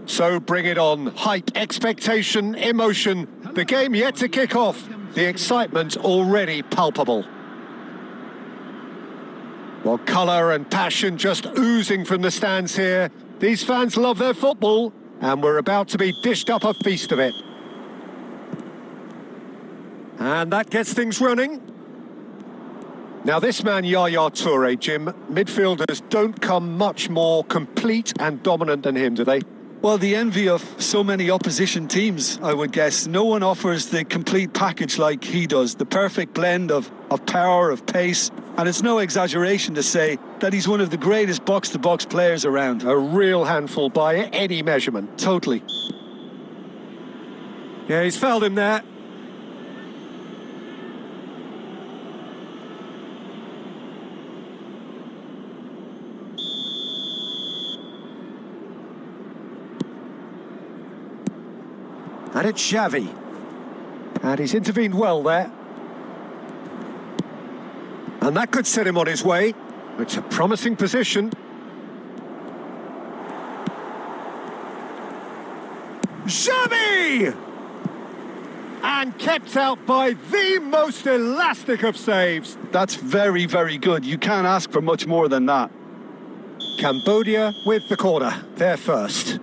So bring it on. Hype, expectation, emotion. The game yet to kick off. The excitement already palpable. Well, colour and passion just oozing from the stands here. These fans love their football, and we're about to be dished up a feast of it. And that gets things running. Now this man, Yaya Toure, Jim, midfielders don't come much more complete and dominant than him, do they? Well, the envy of so many opposition teams, I would guess. No one offers the complete package like he does. The perfect blend of power, of pace. And it's no exaggeration to say that he's one of the greatest box-to-box players around. A real handful by any measurement. Totally. Yeah, he's fouled him there. And it's Xavi. And he's intervened well there. And that could set him on his way. It's a promising position. Xavi! And kept out by the most elastic of saves. That's very, very good. You can't ask for much more than that. Cambodia with the corner. They're first.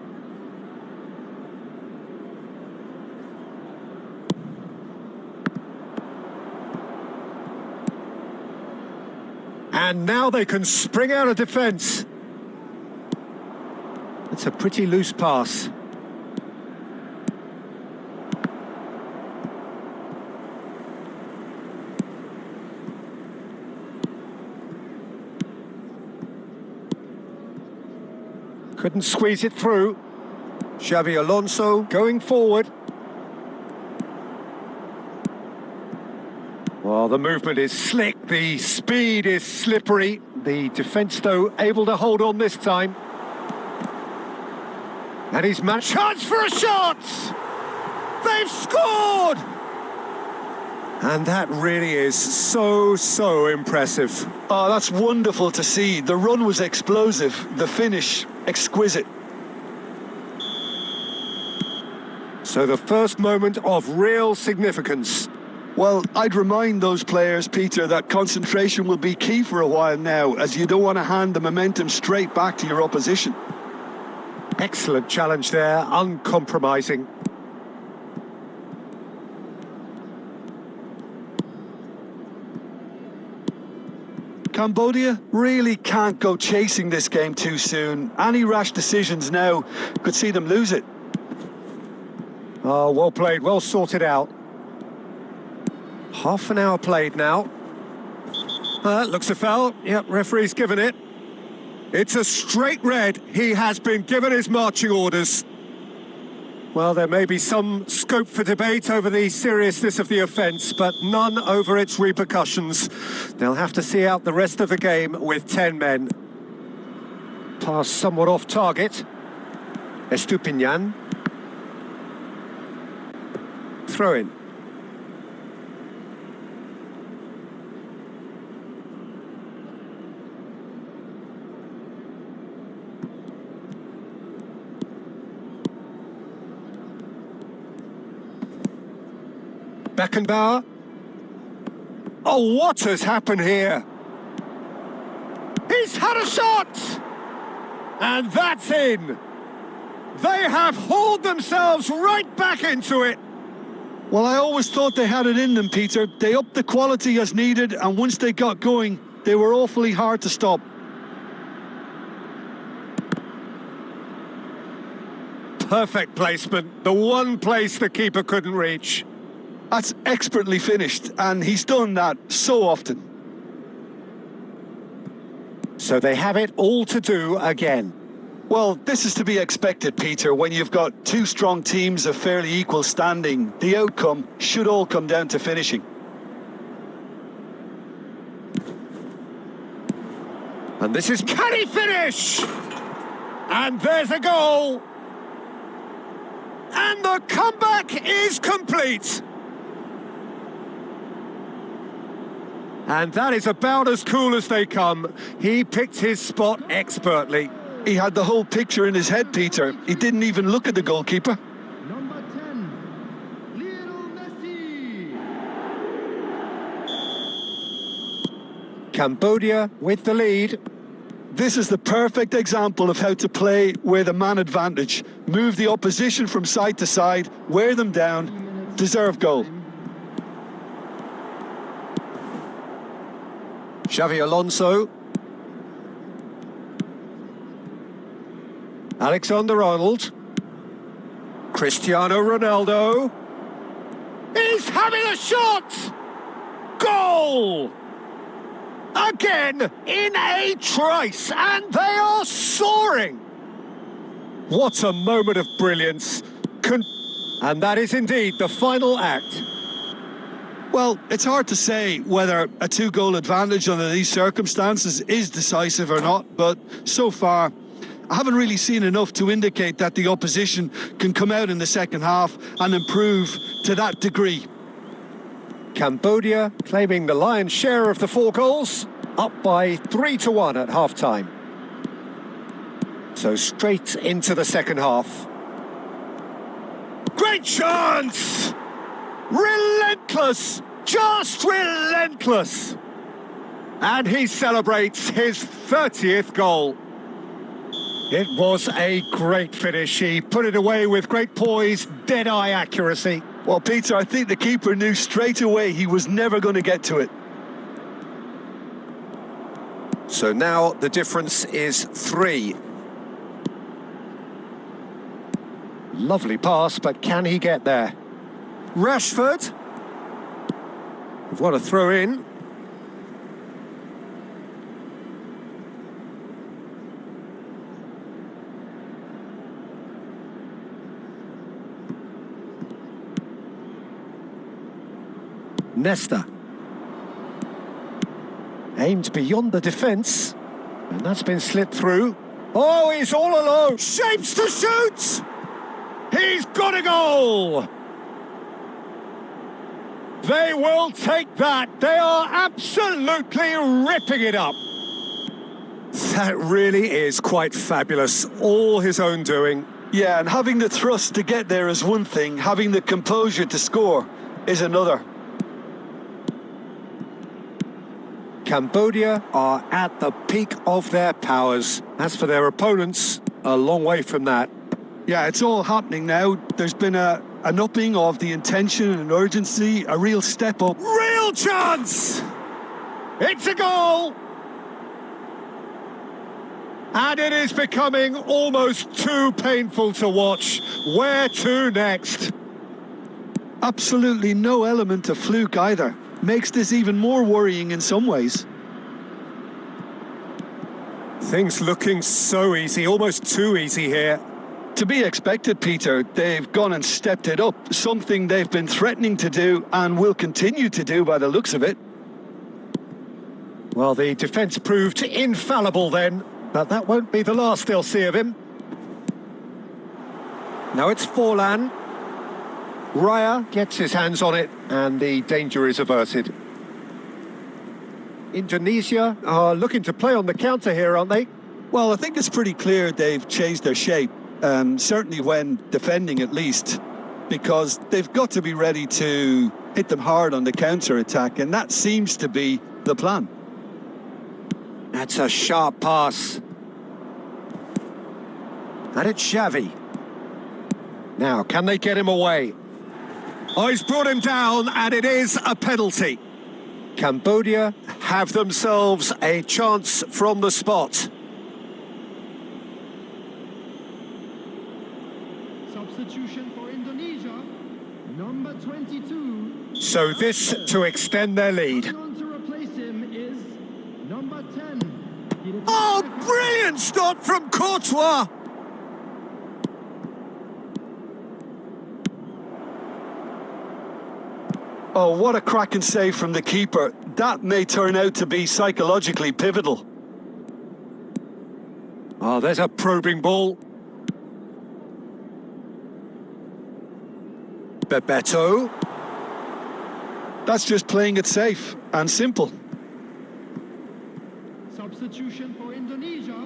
And now they can spring out of defence. It's a pretty loose pass. Couldn't squeeze it through. Xavi Alonso going forward. Well, the movement is slick, the speed is slippery. The defence, though, able to hold on this time. And he's matched. Chance for a shot! They've scored! And that really is so impressive. Oh, that's wonderful to see. The run was explosive, the finish exquisite. So the first moment of real significance. Well, I'd remind those players, Peter, that concentration will be key for a while now, as you don't want to hand the momentum straight back to your opposition. Excellent challenge there, uncompromising. Cambodia really can't go chasing this game too soon. Any rash decisions now could see them lose it. Oh, well played, well sorted out. Half an hour played now. Looks a foul. Yep, referee's given it. It's a straight red. He has been given his marching orders. Well, there may be some scope for debate over the seriousness of the offence, but none over its repercussions. They'll have to see out the rest of the game with 10 men. Pass somewhat off target. Estupinian. Throw in. Beckenbauer. Oh, what has happened here? He's had a shot! And that's in. They have hauled themselves right back into it. Well, I always thought they had it in them, Peter. They upped the quality as needed, and once they got going, they were awfully hard to stop. Perfect placement. The one place the keeper couldn't reach. That's expertly finished, and he's done that so often. So they have it all to do again. Well, this is to be expected, Peter. When you've got two strong teams of fairly equal standing, the outcome should all come down to finishing. And this is... Can he finish? And there's a goal. And the comeback is complete. And that is about as cool as they come. He picked his spot expertly. He had the whole picture in his head, Peter. He didn't even look at the goalkeeper. Number 10, Lionel Messi. Cambodia with the lead. This is the perfect example of how to play with a man advantage. Move the opposition from side to side, wear them down, deserve goal. Xavi Alonso. Alexander-Arnold. Cristiano Ronaldo. He's having a shot! Goal! Again in a trice, and they are soaring! What a moment of brilliance. And that is indeed the final act. Well, it's hard to say whether a 2-goal advantage under these circumstances is decisive or not, but so far I haven't really seen enough to indicate that the opposition can come out in the second half and improve to that degree. Cambodia claiming the lion's share of the 4 goals, up by 3-1 at half-time. So straight into the second half. Great chance! Relentless! Just relentless! And he celebrates his 30th goal. It was a great finish. He put it away with great poise, dead-eye accuracy. Well, Peter, I think the keeper knew straight away he was never going to get to it. So now the difference is 3. Lovely pass, but can he get there? Rashford. What a throw in. Nesta. Aimed beyond the defence. And that's been slipped through. Oh, he's all alone. Shapes to shoot! He's got a goal! They will take that. They are absolutely ripping it up. That really is quite fabulous. All his own doing. Yeah, and having the thrust to get there is one thing. Having the composure to score is another. Cambodia are at the peak of their powers. As for their opponents, a long way from that. Yeah, it's all happening now. There's been an upping of the intention and urgency, a real step up. Real chance! It's a goal! And it is becoming almost too painful to watch. Where to next? Absolutely no element of fluke either. Makes this even more worrying in some ways. Things looking so easy, almost too easy here. To be expected, Peter. They've gone and stepped it up, something they've been threatening to do and will continue to do by the looks of it. Well, the defence proved infallible then, but that won't be the last they'll see of him. Now it's Forlan. Raya gets his hands on it, and the danger is averted. Indonesia are looking to play on the counter here, aren't they? Well, I think it's pretty clear they've changed their shape, certainly when defending at least, because they've got to be ready to hit them hard on the counter-attack, and that seems to be the plan. That's a sharp pass. And it's Xavi. Now, can they get him away? Oh, he's brought him down, and it is a penalty. Cambodia have themselves a chance from the spot. Substitution for Indonesia, number 22. So this to extend their lead. Coming on to replace him is number 10. Oh, brilliant stop from Courtois! Oh, what a cracking save from the keeper. That may turn out to be psychologically pivotal. Oh, there's a probing ball. Bebeto. That's just playing it safe and simple. Substitution for Indonesia,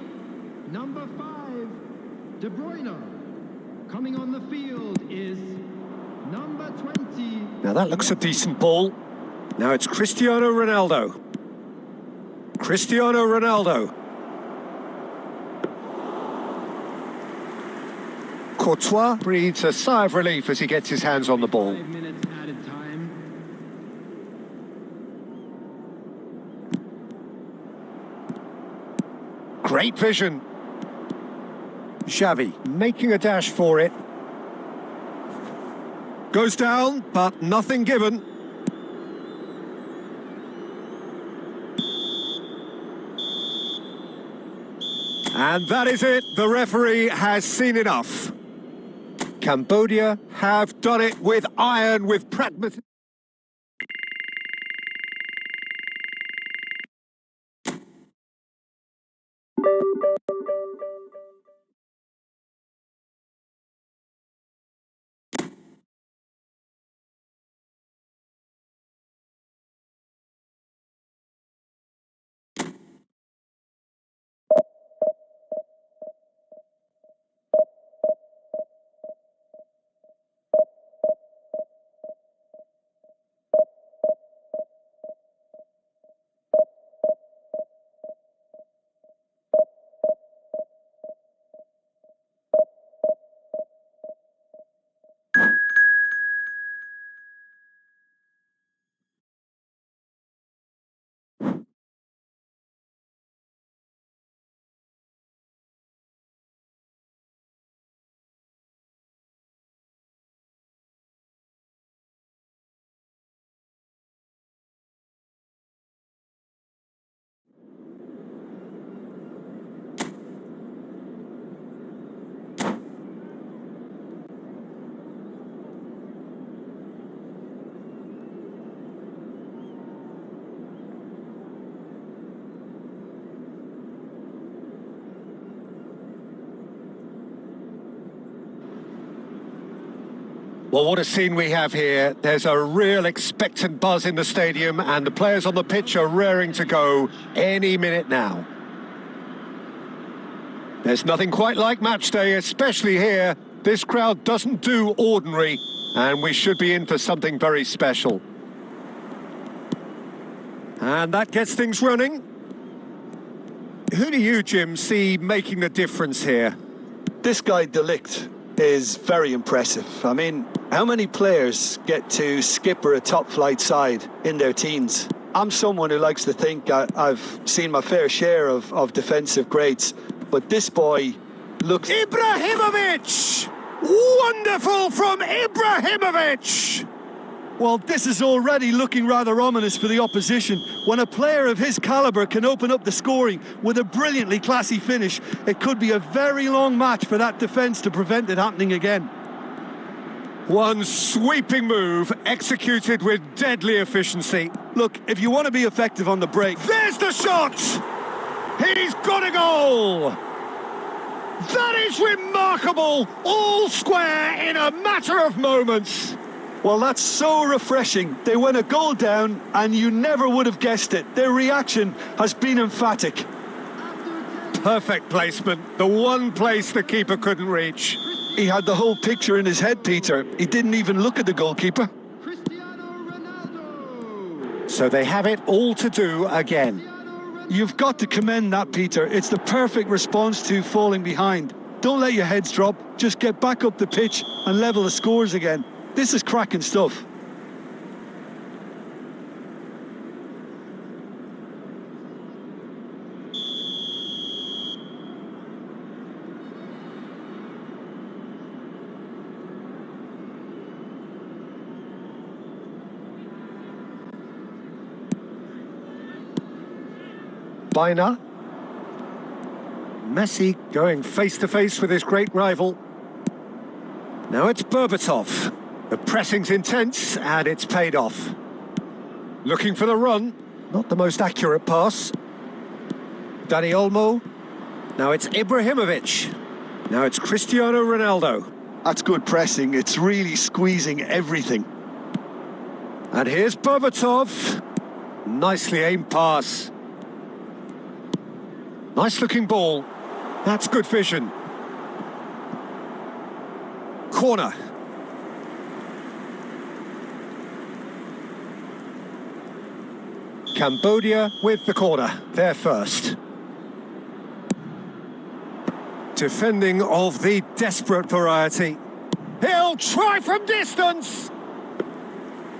number 5, De Bruyne. Coming on the field is number 20. Now that looks a decent ball. Now it's Cristiano Ronaldo. Cristiano Ronaldo. Courtois breathes a sigh of relief as he gets his hands on the ball. 5 minutes added time. Great vision. Xavi making a dash for it. Goes down, but nothing given. And that is it. The referee has seen enough. Cambodia have done it with iron, with pragmatism. Well, what a scene we have here. There's a real expectant buzz in the stadium and the players on the pitch are raring to go any minute now. There's nothing quite like match day, especially here. This crowd doesn't do ordinary and we should be in for something very special. And that gets things running. Who do you, Jim, see making the difference here? This guy, De Ligt, is very impressive. I mean, how many players get to skipper a top-flight side in their teens? I'm someone who likes to think I've seen my fair share of defensive greats, but this boy looks... Ibrahimovic! Wonderful from Ibrahimovic! Well, this is already looking rather ominous for the opposition. When a player of his calibre can open up the scoring with a brilliantly classy finish, it could be a very long match for that defence to prevent it happening again. One sweeping move, executed with deadly efficiency. Look, if you want to be effective on the break... There's the shot! He's got a goal! That is remarkable! All square in a matter of moments. Well, that's so refreshing. They went a goal down and you never would have guessed it. Their reaction has been emphatic. Perfect placement. The one place the keeper couldn't reach. He had the whole picture in his head, Peter. He didn't even look at the goalkeeper. Cristiano Ronaldo. So they have it all to do again. You've got to commend that, Peter. It's the perfect response to falling behind. Don't let your heads drop. Just get back up the pitch and level the scores again. This is cracking stuff. Bina. Messi going face-to-face with his great rival. Now it's Berbatov. The pressing's intense and it's paid off. Looking for the run. Not the most accurate pass. Dani Olmo. Now it's Ibrahimovic. Now it's Cristiano Ronaldo. That's good pressing. It's really squeezing everything. And here's Berbatov. Nicely aimed pass. Nice looking ball. That's good vision. Corner. Cambodia with the corner. They're first. Defending of the desperate variety. He'll try from distance.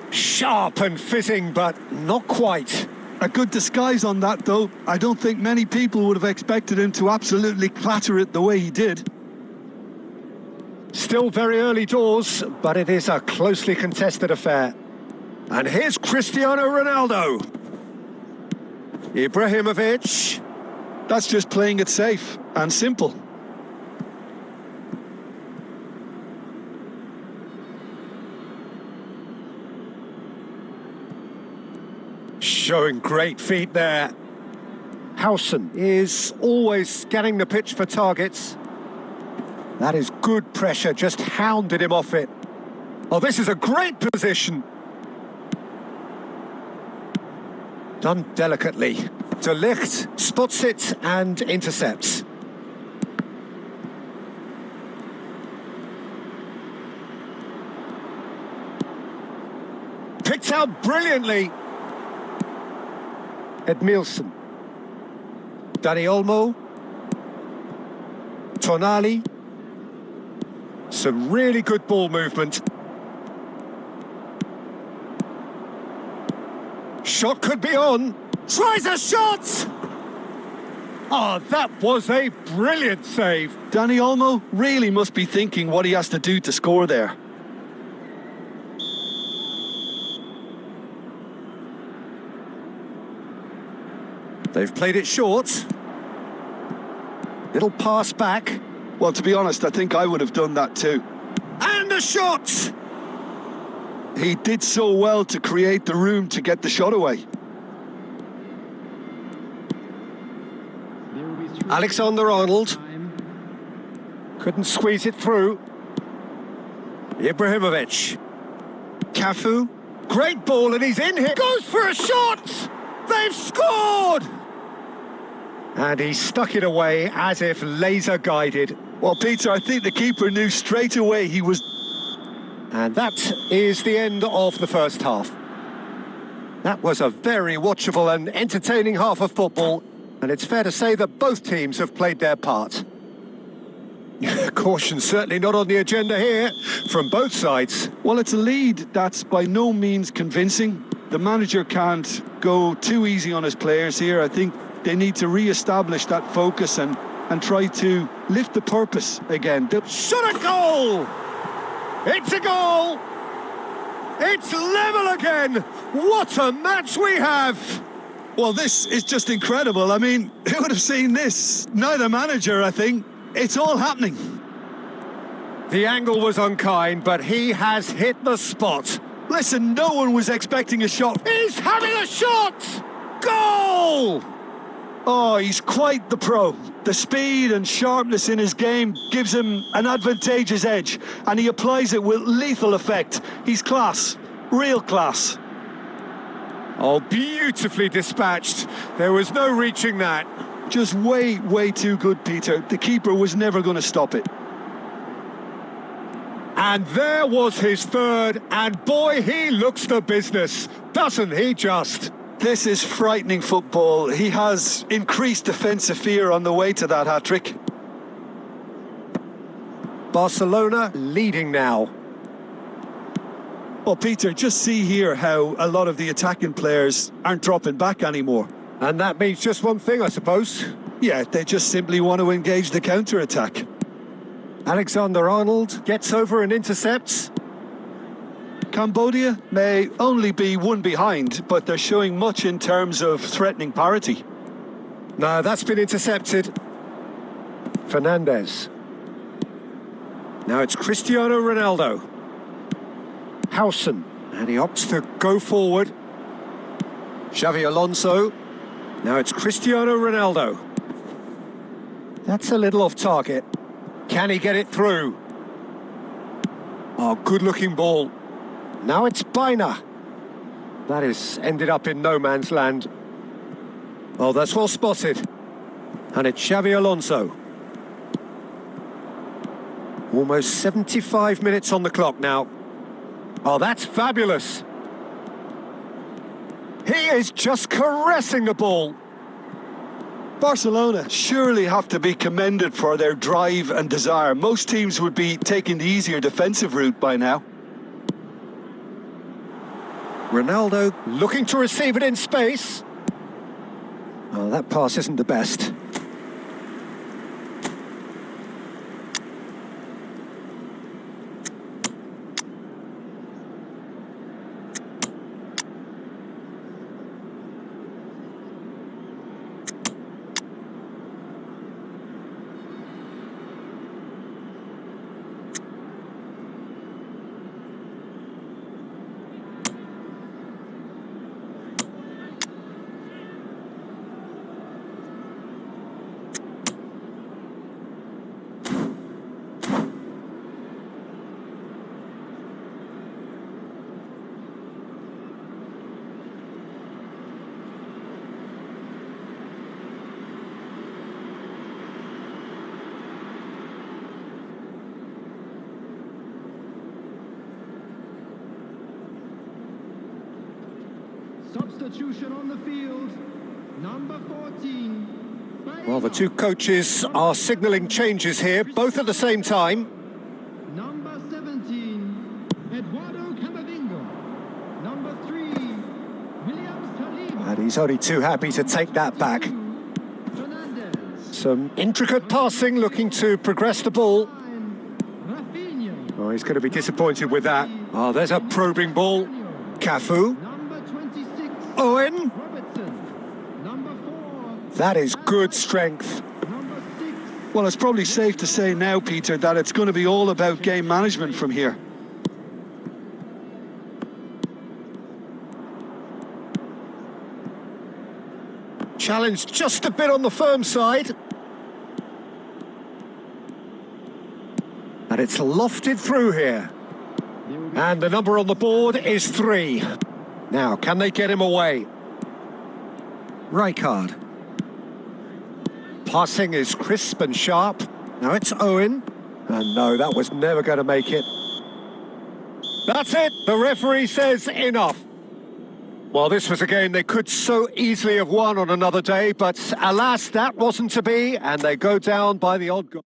Sharp and fitting, but not quite. A good disguise on that, though. I don't think many people would have expected him to absolutely clatter it the way he did. Still very early doors, but it is a closely contested affair. And here's Cristiano Ronaldo. Ibrahimovic. That's just playing it safe and simple. Showing great feet there. Howson is always scanning the pitch for targets. That is good pressure, just hounded him off it. Oh, this is a great position. Done delicately. De Ligt spots it and intercepts. Picked out brilliantly. Edmilson. Dani Olmo. Tonali. Some really good ball movement. Shot could be on. Tries a shot! Oh, that was a brilliant save. Dani Olmo really must be thinking what he has to do to score there. They've played it short. Little pass back. Well, to be honest, I think I would have done that too. And a shot! He did so well to create the room to get the shot away. Alexander-Arnold. Couldn't squeeze it through. Ibrahimovic. Cafu. Great ball and he's in here. Goes for a shot! They've scored! And he stuck it away as if laser guided. Well, Peter, I think the keeper knew straight away he was... And that is the end of the first half. That was a very watchable and entertaining half of football, and it's fair to say that both teams have played their part. Caution certainly not on the agenda here from both sides. Well, it's a lead that's by no means convincing. The manager can't go too easy on his players here. I think they need to re-establish that focus and try to lift the purpose again. Shot a goal! It's a goal! It's level again! What a match we have! Well, this is just incredible. I mean, who would have seen this? Neither manager, I think. It's all happening. The angle was unkind, but he has hit the spot. Listen, no one was expecting a shot. He's having a shot! Goal! Oh, he's quite the pro. The speed and sharpness in his game gives him an advantageous edge, and he applies it with lethal effect. He's class, real class. Oh, beautifully dispatched. There was no reaching that. Just way, way too good, Peter. The keeper was never going to stop it. And there was his third, and boy, he looks the business, doesn't he just? This is frightening football. He has increased defensive fear on the way to that hat-trick. Barcelona leading now. Well, Peter, just see here how a lot of the attacking players aren't dropping back anymore. And that means just one thing, I suppose. Yeah, they just simply want to engage the counter-attack. Alexander-Arnold gets over and intercepts. Cambodia may only be one behind, but they're showing much in terms of threatening parity. No, that's been intercepted. Fernandez. Now it's Cristiano Ronaldo. Howson. And he opts to go forward. Xavi Alonso. Now it's Cristiano Ronaldo. That's a little off target. Can he get it through? Oh, good-looking ball. Now it's Baina. That is ended up in no man's land. Oh, that's well spotted. And it's Xavi Alonso. Almost 75 minutes on the clock now. Oh, that's fabulous. He is just caressing the ball. Barcelona surely have to be commended for their drive and desire. Most teams would be taking the easier defensive route by now. Ronaldo looking to receive it in space. Oh, that pass isn't the best. Substitution on the field, number 14. Well, the two coaches are signalling changes here, both at the same time. Number 17, Eduardo Camavinga. Number 3, Williams Saliba. And he's only too happy to take that back. Fernandez. Some intricate passing, looking to progress the ball. Rafinha. Oh, he's going to be disappointed with that. Oh, there's a probing ball. Cafu. Number 26, Owen. Robertson. Number 4, That is good strength. number 6, Well, it's probably safe to say now, Peter, that it's going to be all about game management from here. Challenge just a bit on the firm side. And it's lofted through here. And the number on the board is 3. Now, can they get him away? Rijkaard. Passing is crisp and sharp. Now it's Owen. And no, that was never going to make it. That's it. The referee says enough. Well, this was a game they could so easily have won on another day, but alas, that wasn't to be, and they go down by the odd goal.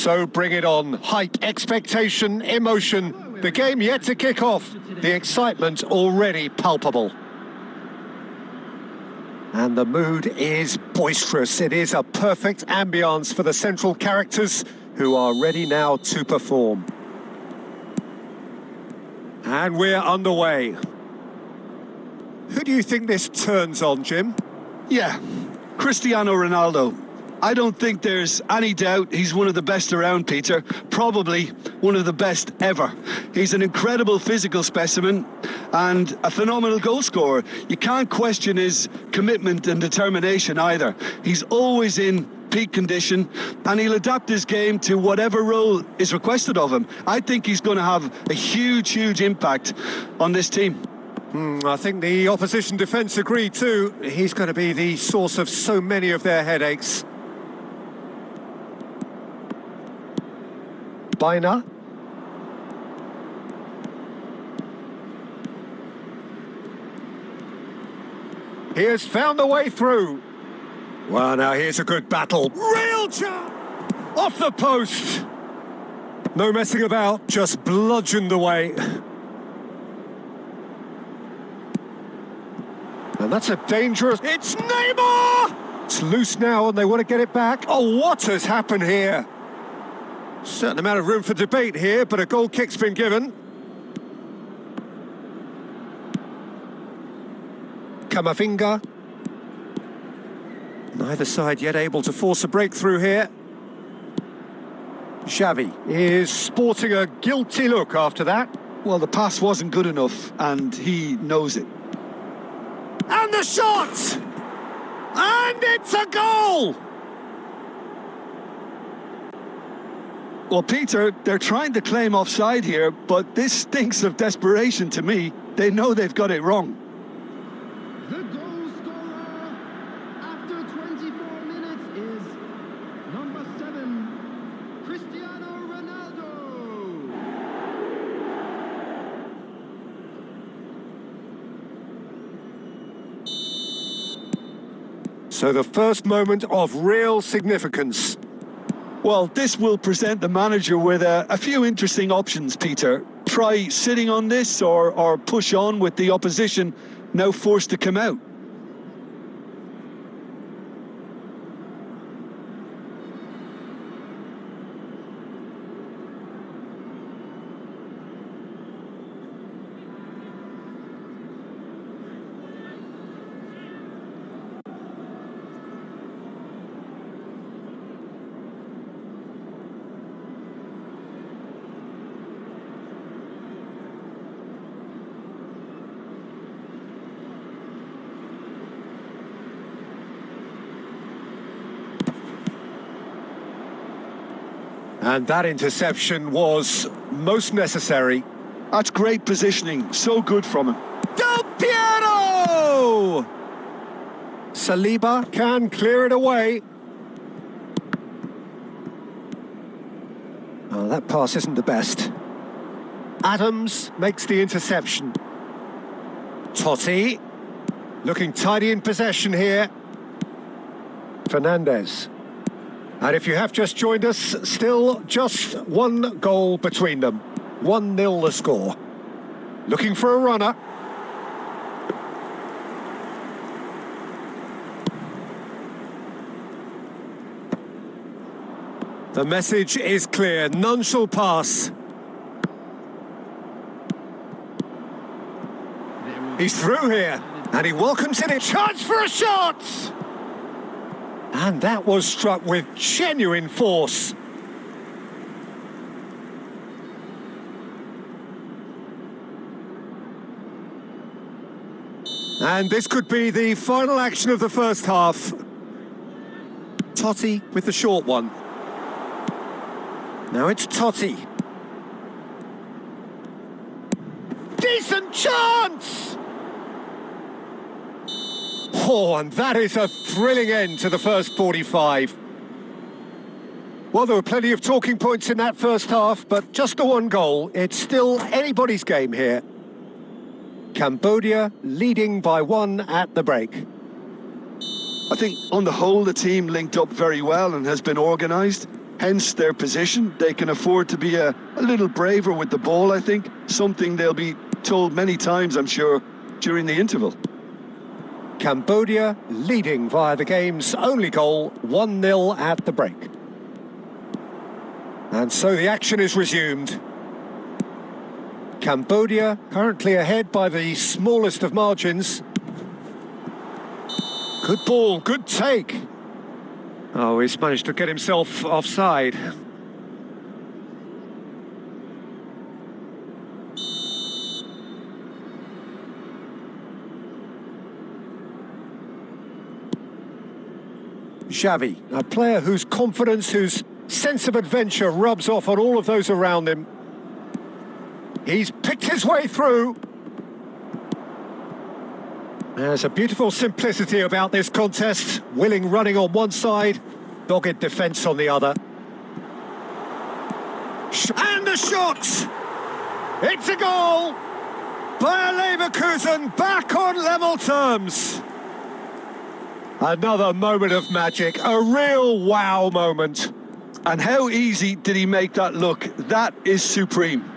So bring it on. Hype, expectation, emotion. The game yet to kick off. The excitement already palpable. And the mood is boisterous. It is a perfect ambience for the central characters who are ready now to perform. And we're underway. Who do you think this turns on, Jim? Yeah, Cristiano Ronaldo. I don't think there's any doubt he's one of the best around, Peter. Probably one of the best ever. He's an incredible physical specimen, and a phenomenal goal scorer. You can't question his commitment and determination either. He's always in peak condition, and he'll adapt his game to whatever role is requested of him. I think he's going to have a huge impact on this team. I think the opposition defence agree too. He's going to be the source of so many of their headaches. Biner. He has found the way through. Well, now here's a good battle. Real chance! Off the post! No messing about, just bludgeoned away. And that's a dangerous... It's Neymar! It's loose now and they want to get it back. Oh, what has happened here? Certain amount of room for debate here, but a goal kick's been given. Camavinga. Neither side yet able to force a breakthrough here. Xavi is sporting a guilty look after that. Well, the pass wasn't good enough, and he knows it. And the shot! And it's a goal! Well, Peter, they're trying to claim offside here, but this stinks of desperation to me. They know they've got it wrong. The goal scorer after 24 minutes is number 7, Cristiano Ronaldo. So the first moment of real significance. Well, this will present the manager with a few interesting options, Peter. Try sitting on this or push on with the opposition now forced to come out. And that interception was most necessary. That's great positioning, so good from him. Del Piero! Saliba can clear it away. Oh, that pass isn't the best. Adams makes the interception. Totti, looking tidy in possession here. Fernandez. And if you have just joined us, still just one goal between them. 1-0 the score. Looking for a runner. The message is clear. None shall pass. He's through here. And he welcomes it. Chance for a shot! And that was struck with genuine force. And this could be the final action of the first half. Totti with the short one. Now it's Totti. Decent chance! Oh, and that is a thrilling end to the first 45. Well, there were plenty of talking points in that first half, but just the one goal. It's still anybody's game here. Cambodia leading by 1 at the break. I think on the whole the team linked up very well and has been organised. Hence their position. They can afford to be a little braver with the ball, I think. Something they'll be told many times, I'm sure, during the interval. Cambodia leading via the game's only goal, 1-0 at the break. And so the action is resumed. Cambodia currently ahead by the smallest of margins. Good ball, good take. Oh, he's managed to get himself offside. Xavi, a player whose confidence, whose sense of adventure rubs off on all of those around him. He's picked his way through. There's a beautiful simplicity about this contest. Willing running on one side, dogged defence on the other. And the shot! It's a goal! Bayer Leverkusen back on level terms. Another moment of magic, a real wow moment. And how easy did he make that look? That is supreme.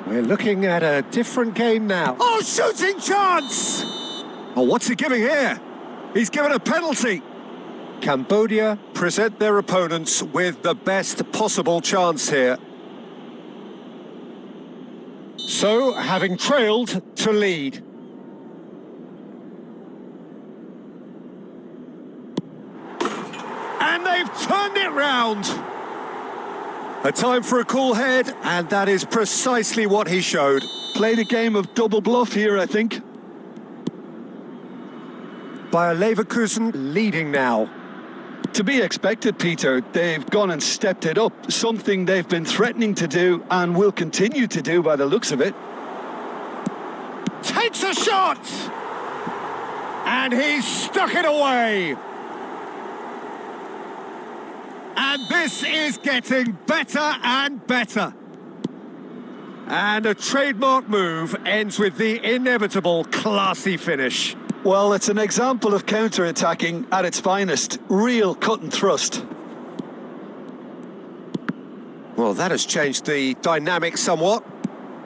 We're looking at a different game now. Oh, shooting chance! Oh, what's he giving here? He's given a penalty. Cambodia present their opponents with the best possible chance here. So, having trailed, to lead. And they've turned it round. A time for a cool head, and that is precisely what he showed. Played a game of double bluff here, I think. Bayer Leverkusen leading now. To be expected, Peter. They've gone and stepped it up, something they've been threatening to do and will continue to do by the looks of it. Takes a shot! And he's stuck it away. And this is getting better and better. And a trademark move ends with the inevitable classy finish. Well, it's an example of counter-attacking at its finest. Real cut and thrust. Well, that has changed the dynamic somewhat.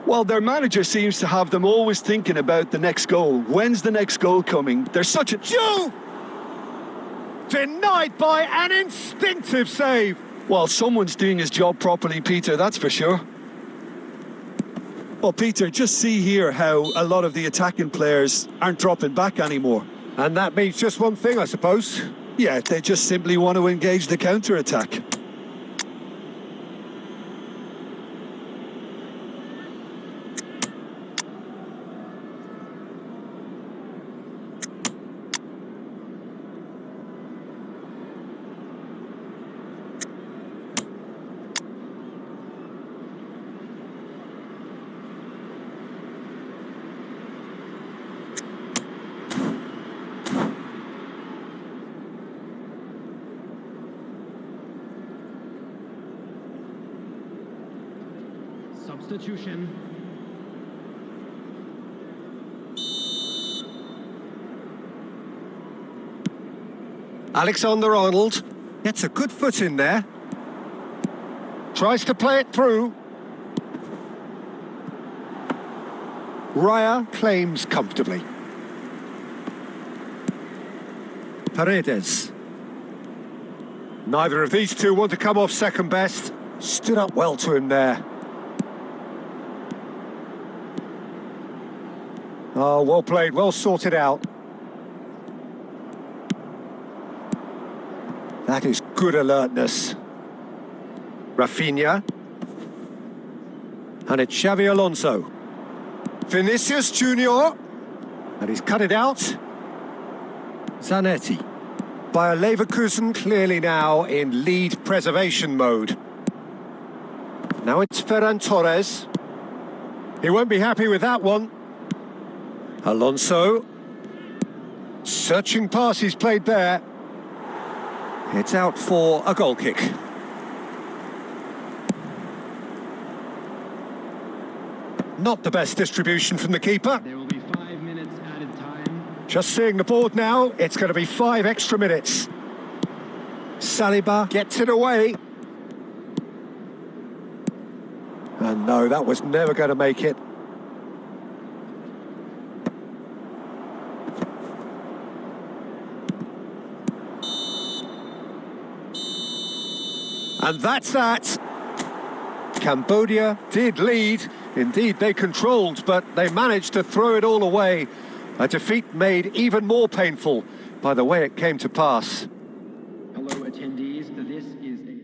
Well, their manager seems to have them always thinking about the next goal. When's the next goal coming? There's such a... Joe! Denied by an instinctive save. Well, someone's doing his job properly, Peter, that's for sure. Well, Peter, just see here how a lot of the attacking players aren't dropping back anymore. And that means just one thing, I suppose. Yeah, they just simply want to engage the counter-attack. Substitution. Alexander-Arnold gets a good foot in there. Tries to play it through. Raya claims comfortably. Paredes. Neither of these two want to come off second best. Stood up well to him there. Oh, well played, well sorted out. That is good alertness. Rafinha. And it's Xavi Alonso. Vinicius Junior. And he's cut it out. Zanetti. Bayer Leverkusen clearly now in lead preservation mode. Now it's Ferran Torres. He won't be happy with that one. Alonso. Searching pass he's played there. It's out for a goal kick. Not the best distribution from the keeper. There will be 5 minutes added time. Just seeing the board now, it's going to be 5 extra minutes. Saliba gets it away. And no, that was never going to make it. And that's that. Cambodia did lead. Indeed, they controlled, but they managed to throw it all away. A defeat made even more painful by the way it came to pass. Hello, attendees. This is a...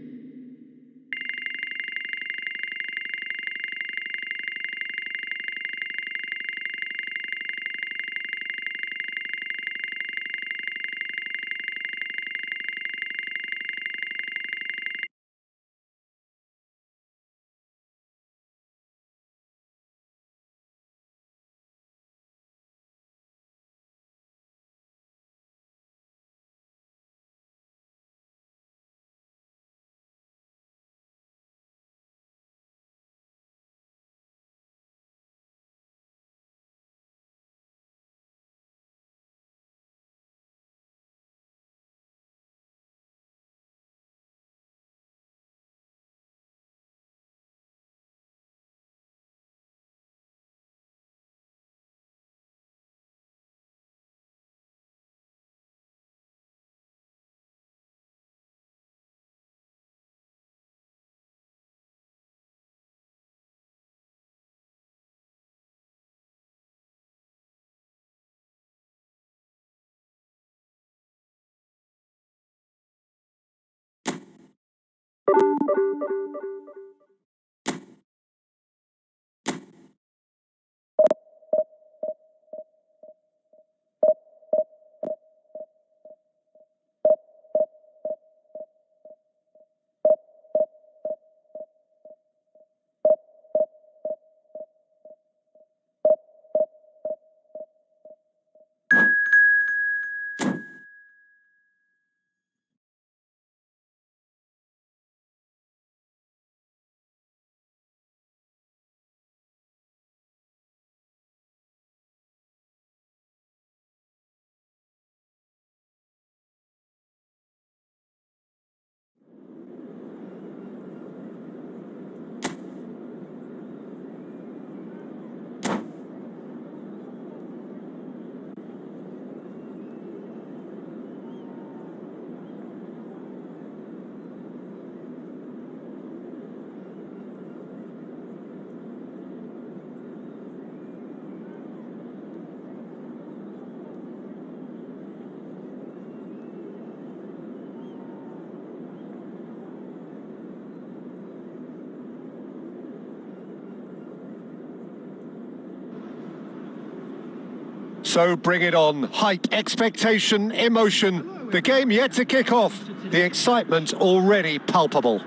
So bring it on. Hype, expectation, emotion. The game yet to kick off. The excitement already palpable.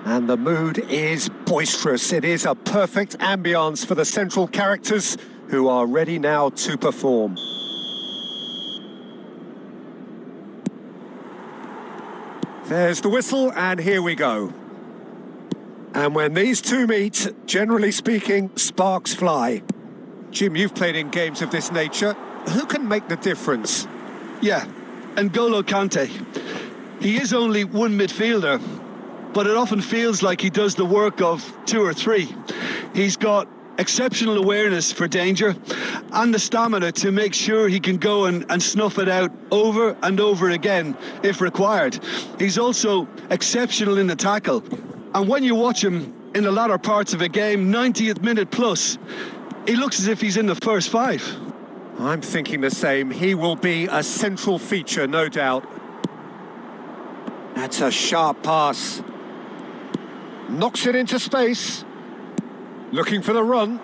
And the mood is boisterous. It is a perfect ambience for the central characters who are ready now to perform. There's the whistle, and here we go. And when these two meet, generally speaking, sparks fly. Jim, you've played in games of this nature. Who can make the difference? Yeah, N'Golo Kante. He is only one midfielder, but it often feels like he does the work of two or three. He's got exceptional awareness for danger and the stamina to make sure he can go and snuff it out over and over again if required. He's also exceptional in the tackle. And when you watch him in the latter parts of a game, 90th minute plus, he looks as if he's in the first five. I'm thinking the same. He will be a central feature, no doubt. That's a sharp pass. Knocks it into space. Looking for the run.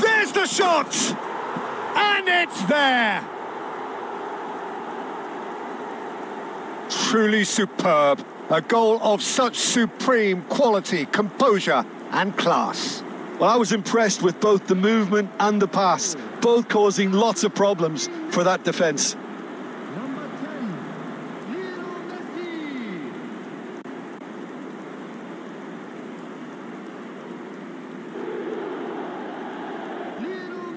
There's the shot! And it's there! Truly superb. A goal of such supreme quality, composure and class. Well, I was impressed with both the movement and the pass, both causing lots of problems for that defence. Number 10, Lionel Messi. Lionel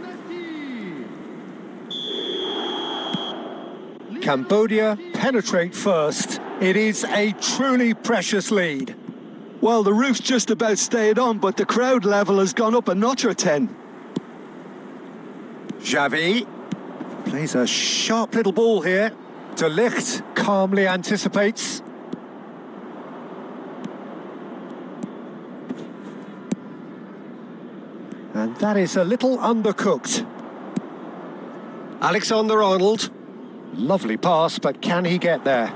Messi. Cambodia penetrate first. It is a truly precious lead. Well, the roof's just about stayed on, but the crowd level has gone up a notch or 10. Xavi plays a sharp little ball here. De Ligt calmly anticipates. And that is a little undercooked. Alexander-Arnold. Lovely pass, but can he get there?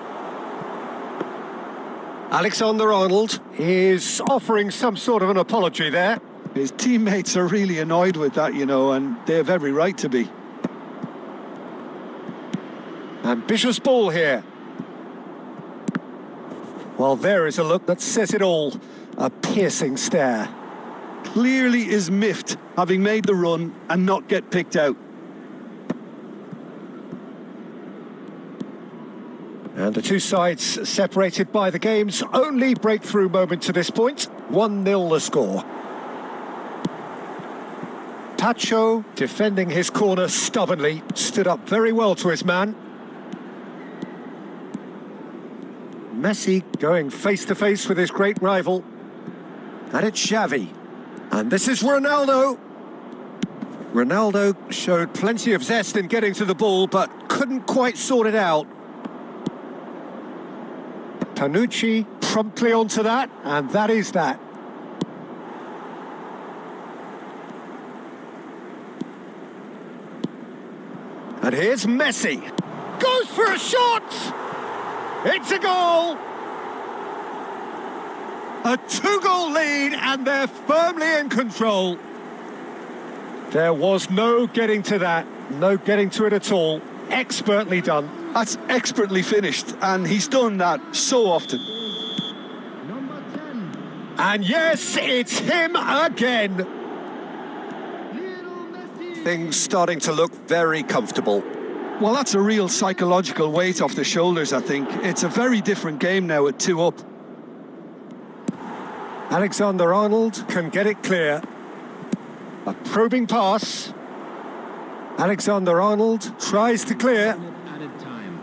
Alexander-Arnold is offering some sort of an apology there. His teammates are really annoyed with that, you know, and they have every right to be. Ambitious ball here. Well, there is a look that says it all. A piercing stare. Clearly is miffed, having made the run and not get picked out. And the two sides separated by the game's only breakthrough moment to this point. 1-0 the score. Tacho, defending his corner stubbornly, stood up very well to his man. Messi going face-to-face with his great rival. And it's Xavi. And this is Ronaldo. Ronaldo showed plenty of zest in getting to the ball, but couldn't quite sort it out. Panucci promptly onto that, and that is that. And here's Messi. Goes for a shot! It's a goal! A 2-goal lead, and they're firmly in control. There was no getting to that, no getting to it at all. Expertly done. That's expertly finished, and he's done that so often. Number 10. And yes, it's him again. Lionel Messi. Things starting to look very comfortable. Well, that's a real psychological weight off the shoulders, I think. It's a very different game now at 2 up. Alexander-Arnold can get it clear. A probing pass. Alexander-Arnold tries to clear. Added time.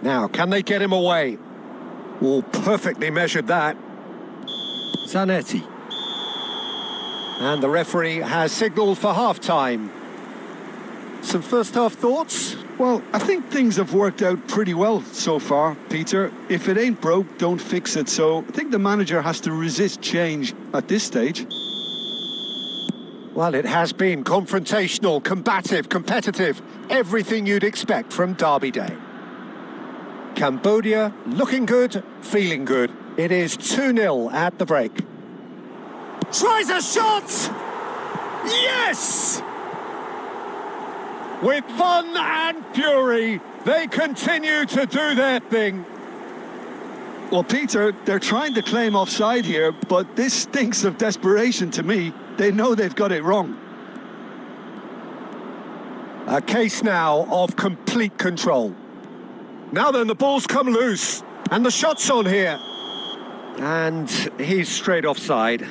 Now, can they get him away? Oh, perfectly measured that. Zanetti. And the referee has signalled for half-time. Some first-half thoughts? Well, I think things have worked out pretty well so far, Peter. If it ain't broke, don't fix it. So I think the manager has to resist change at this stage. Well, it has been confrontational, combative, competitive. Everything you'd expect from Derby Day. Cambodia looking good, feeling good. It is 2-0 at the break. Tries a shot! Yes! With fun and fury, they continue to do their thing. Well, Peter, they're trying to claim offside here, but this stinks of desperation to me. They know they've got it wrong. A case now of complete control. Now then, the ball's come loose, and the shot's on here. And he's straight offside.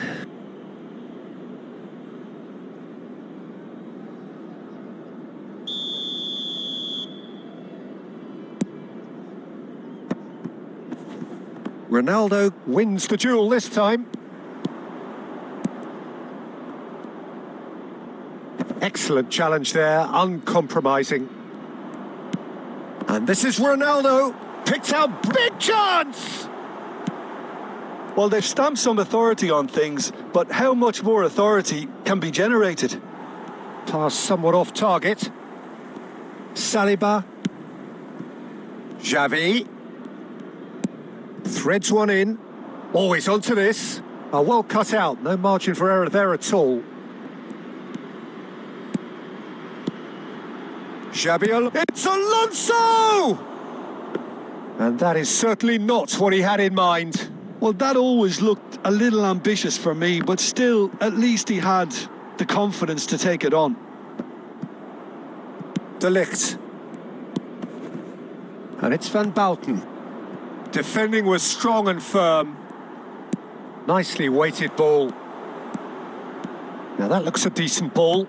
Ronaldo wins the duel this time. Excellent challenge there, uncompromising. And this is Ronaldo, picks out big chance! Well, they've stamped some authority on things, but how much more authority can be generated? Pass somewhat off target. Saliba. Xavi. Threads one in. Always onto this. Oh, well cut out, no margin for error there at all. Xabi, it's Alonso! And that is certainly not what he had in mind. Well, that always looked a little ambitious for me, but still, at least he had the confidence to take it on. De Ligt. And it's Van Bouten. Defending was strong and firm. Nicely weighted ball. Now that looks a decent ball.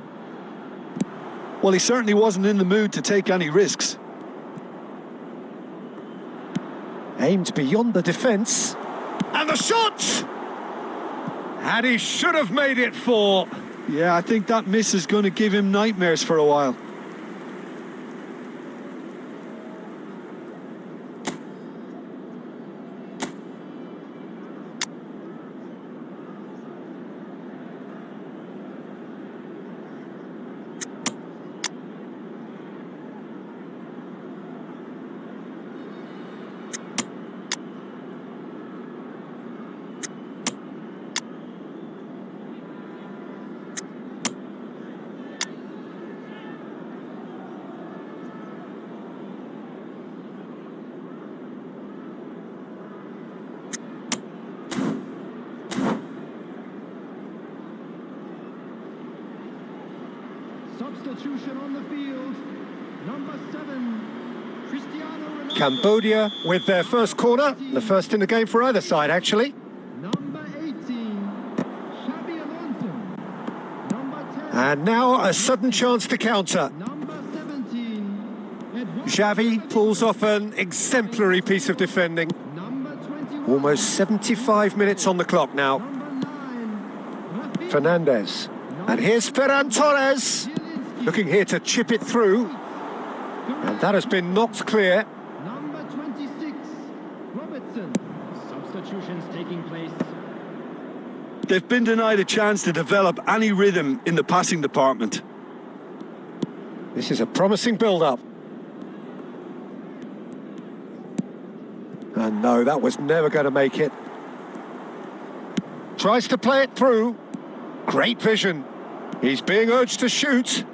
Well, he certainly wasn't in the mood to take any risks. Aimed beyond the defence. And the shot! And he should have made it 4. Yeah, I think that miss is going to give him nightmares for a while. Substitution on the field. Number 7, Cristiano Ronaldo. Cambodia with their first corner. The first in the game for either side, actually. Number 18, Xabi Alonso. Number 10. And now a sudden chance to counter. Number 17, Eduardo. Xavi pulls off an exemplary piece of defending. Number 21. Almost 75 minutes on the clock now. Number 9, Rafinha. Fernandez. And here's Ferran Torres. Looking here to chip it through. And that has been knocked clear. Number 26, Robertson. Substitutions taking place. They've been denied a chance to develop any rhythm in the passing department. This is a promising build-up. And no, that was never going to make it. tries to play it through. Great vision. He's being urged to shoot.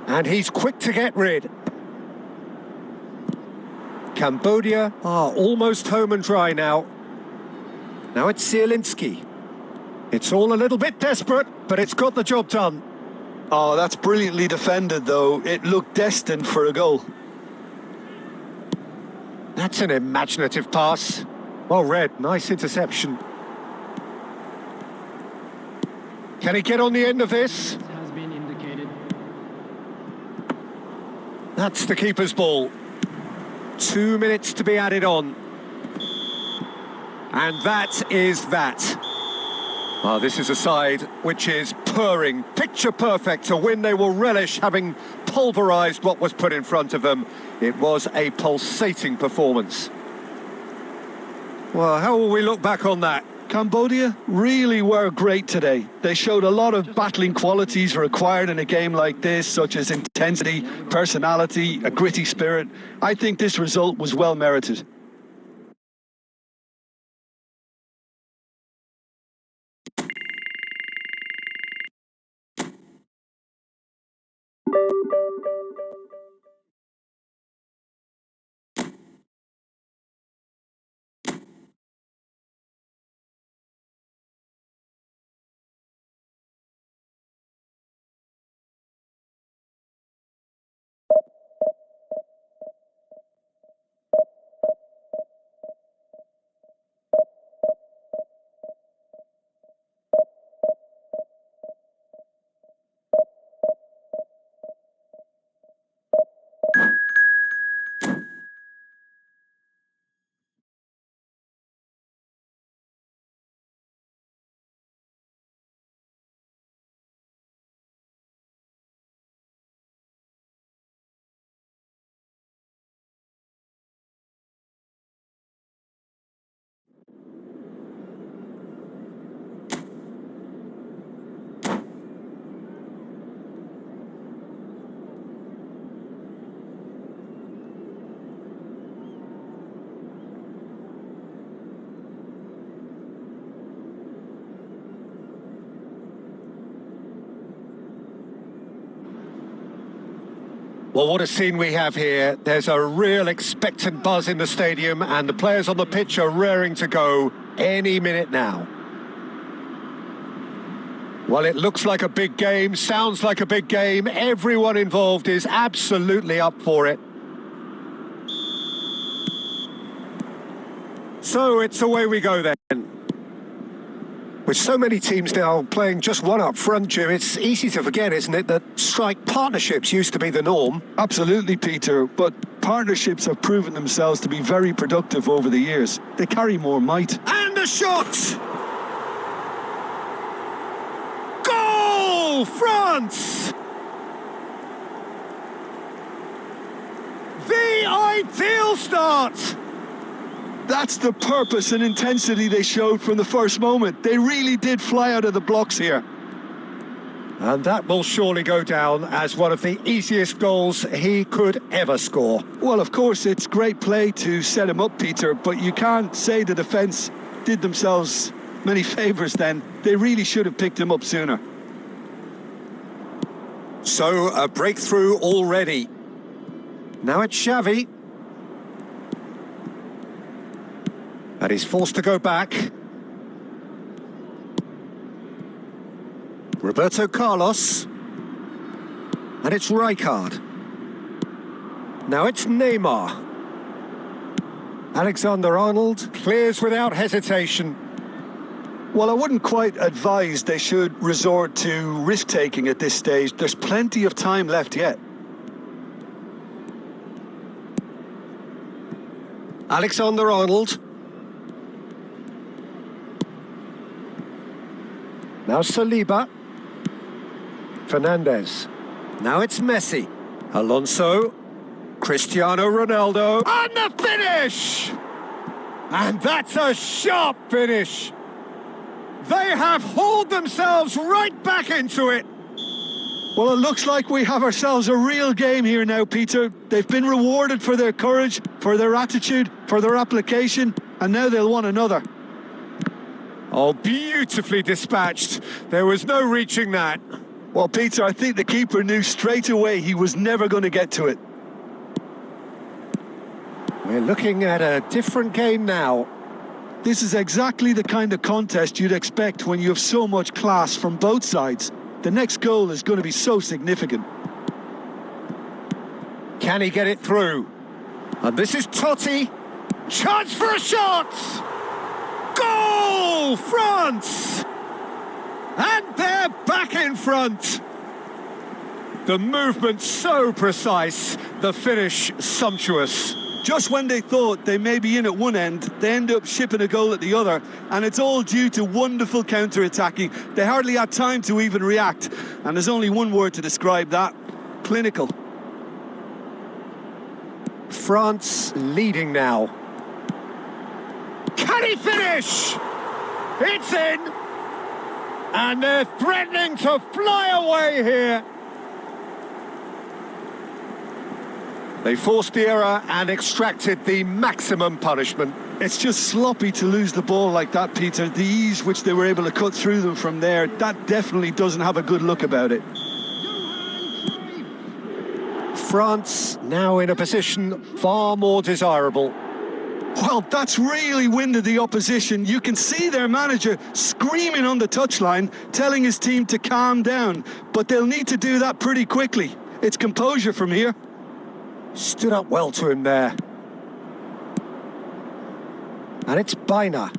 And he's quick to get rid. Cambodia are almost home and dry now. Now it's Zielinski. It's all a little bit desperate, but it's got the job done. Oh, that's brilliantly defended, though. It looked destined for a goal. That's an imaginative pass. Well read, nice interception. Can he get on the end of this? Has been indicated. That's the keeper's ball. 2 minutes to be added on. And that is that. Oh, this is a side which is purring, picture perfect, a win they will relish, having pulverised what was put in front of them. It was a pulsating performance. Well, how will we look back on that? Cambodia really were great today. They showed a lot of battling qualities required in a game like this, such as intensity, personality, a gritty spirit. I think this result was well merited. Well, what a scene we have here. There's a real expectant buzz in the stadium, and the players on the pitch are raring to go any minute now. Well, it looks like a big game, sounds like a big game. Everyone involved is absolutely up for it. So it's away we go then. With so many teams now playing just one up front, Jim, it's easy to forget, isn't it, that strike partnerships used to be the norm? Absolutely, Peter, but partnerships have proven themselves to be very productive over the years. They carry more might. And a shot! Goal, France! The ideal start! That's the purpose and intensity they showed from the first moment. They really did fly out of the blocks here. And that will surely go down as one of the easiest goals he could ever score. Well, of course, it's great play to set him up, Peter, but you can't say the defence did themselves many favours then. They really should have picked him up sooner. So, a breakthrough already. Now it's Xavi. And he's forced to go back. Roberto Carlos. And it's Rijkaard. Now it's Neymar. Alexander-Arnold clears without hesitation. Well, I wouldn't quite advise they should resort to risk-taking at this stage. There's plenty of time left yet. Alexander-Arnold. Now Saliba. Fernandez. Now it's Messi. Alonso. Cristiano Ronaldo. And the finish! And that's a sharp finish. They have hauled themselves right back into it. Well, it looks like we have ourselves a real game here now, Peter. They've been rewarded for their courage, for their attitude, for their application, and now they'll want another. Oh, beautifully dispatched. There was no reaching that. Well, Peter, I think the keeper knew straight away he was never going to get to it. We're looking at a different game now. This is exactly the kind of contest you'd expect when you have so much class from both sides. The next goal is going to be so significant. Can he get it through? And this is Totti. Chance for a shot! Goal! France! And they're back in front. The movement so precise, the finish sumptuous. Just when they thought they may be in at one end, they end up shipping a goal at the other, and it's all due to wonderful counter-attacking. They hardly had time to even react, and there's only one word to describe that: clinical. France leading now. Can he finish? It's in! And they're threatening to fly away here. They forced the error and extracted the maximum punishment. It's just sloppy to lose the ball like that, Peter. The ease which they were able to cut through them from there, that definitely doesn't have a good look about it. France now in a position far more desirable. Well, that's really winded the opposition. You can see their manager screaming on the touchline, telling his team to calm down. But they'll need to do that pretty quickly. It's composure from here. Stood up well to him there. And it's Baina.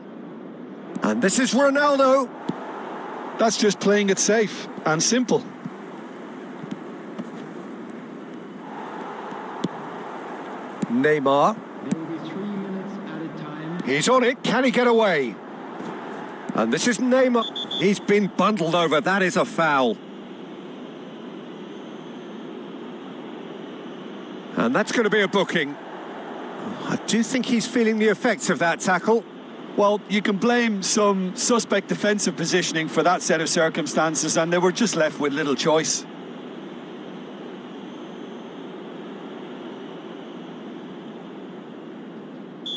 And this is Ronaldo. That's just playing it safe and simple. Neymar. There will be 3 minutes added time. He's on it. Can he get away? And this is Neymar. He's been bundled over. That is a foul. And that's going to be a booking. I do think he's feeling the effects of that tackle. Well, you can blame some suspect defensive positioning for that set of circumstances, and they were just left with little choice.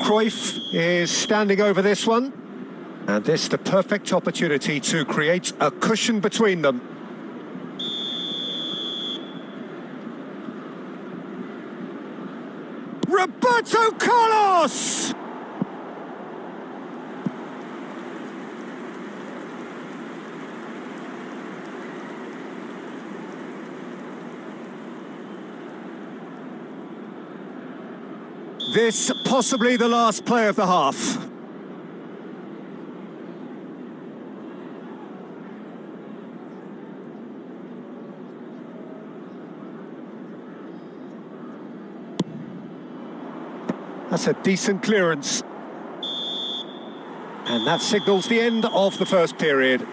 Cruyff is standing over this one. And this the perfect opportunity to create a cushion between them. Roberto Carlos! This possibly the last play of the half. That's a decent clearance. And that signals the end of the first period.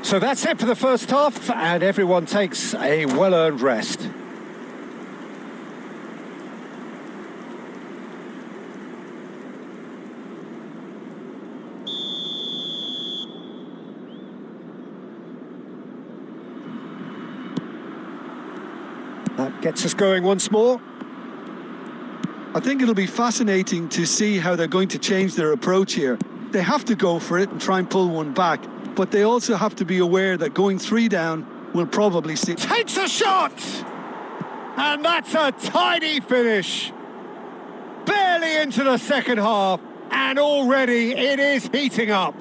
So that's it for the first half, and everyone takes a well-earned rest. That gets us going once more. I think it'll be fascinating to see how they're going to change their approach here. They have to go for it and try and pull one back, but they also have to be aware that going 3 down will probably see... Takes a shot! And that's a tidy finish. Barely into the second half, and already it is heating up.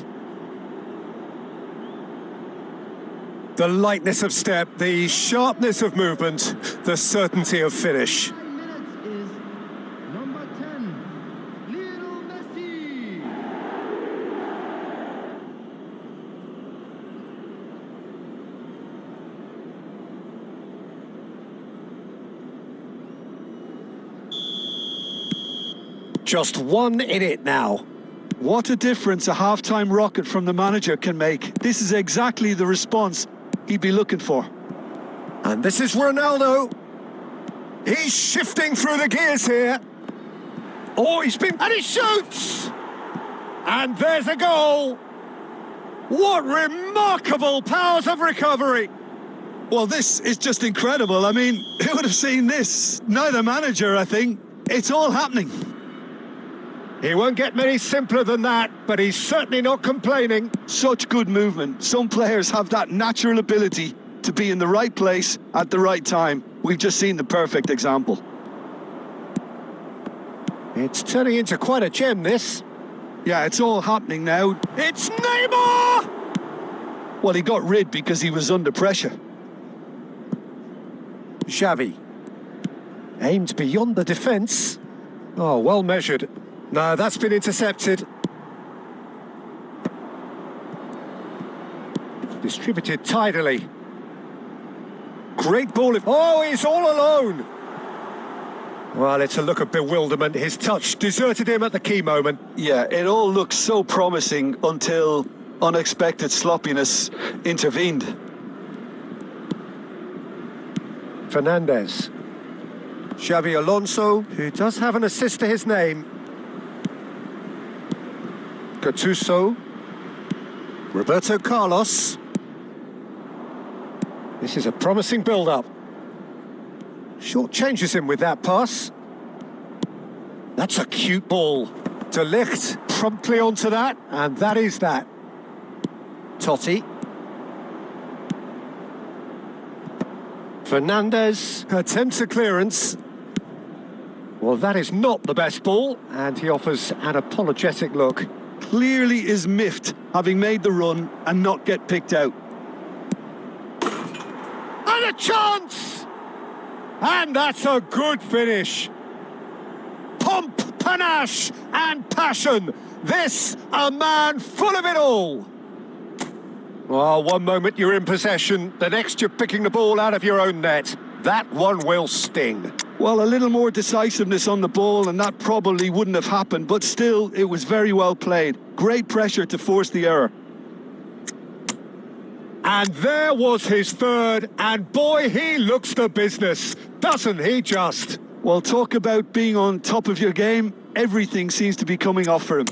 The lightness of step, the sharpness of movement, the certainty of finish. 9 minutes is number 10, Lionel Messi. Just 1 in it now. What a difference a half-time rocket from the manager can make. This is exactly the response he'd be looking for. And this is Ronaldo. He's shifting through the gears here. Oh, and he shoots! And there's a goal. What remarkable powers of recovery. Well, this is just incredible. I mean, who would have seen this? Neither manager, I think. It's all happening. He won't get many simpler than that, but he's certainly not complaining. Such good movement. Some players have that natural ability to be in the right place at the right time. We've just seen the perfect example. It's turning into quite a gem, this. Yeah, it's all happening now. It's Neymar! Well, he got rid because he was under pressure. Xavi. Aimed beyond the defence. Oh, well measured. No, that's been intercepted. Distributed tidily. Great ball. Oh, he's all alone. Well, it's a look of bewilderment. His touch deserted him at the key moment. Yeah, it all looked so promising until unexpected sloppiness intervened. Fernandez. Xavi Alonso, who does have an assist to his name. Gattuso. Roberto Carlos. This is a promising build-up. Short changes him with that pass. That's a cute ball. De Ligt promptly onto that, and that is that. Totti. Fernandez attempts a clearance. Well, that is not the best ball, and he offers an apologetic look. Clearly is miffed, having made the run and not get picked out. And a chance! And that's a good finish. Pomp, panache and passion. This, a man full of it all. Well, one moment you're in possession, the next you're picking the ball out of your own net. That one will sting. Well, a little more decisiveness on the ball and that probably wouldn't have happened, but still, it was very well played. Great pressure to force the error. And there was his third, and boy, he looks the business, doesn't he just? Well, talk about being on top of your game. Everything seems to be coming off for him.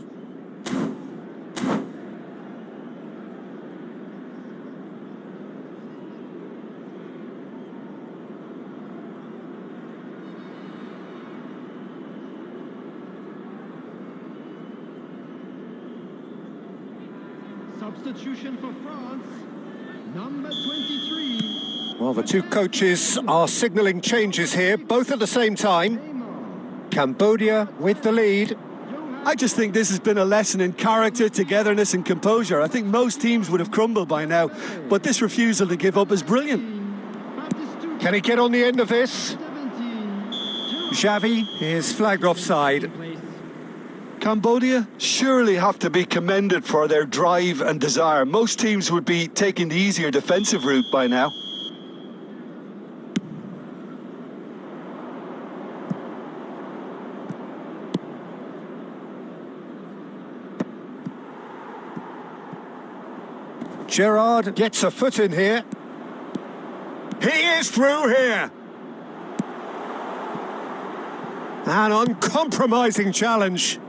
Substitution for France, number 23. Well, the two coaches are signalling changes here, both at the same time. Cambodia with the lead. I just think this has been a lesson in character, togetherness and composure. I think most teams would have crumbled by now, but this refusal to give up is brilliant. Can he get on the end of this? Xavi is flagged offside. Cambodia surely have to be commended for their drive and desire. Most teams would be taking the easier defensive route by now. Gerrard gets a foot in here. He is through here. An uncompromising challenge.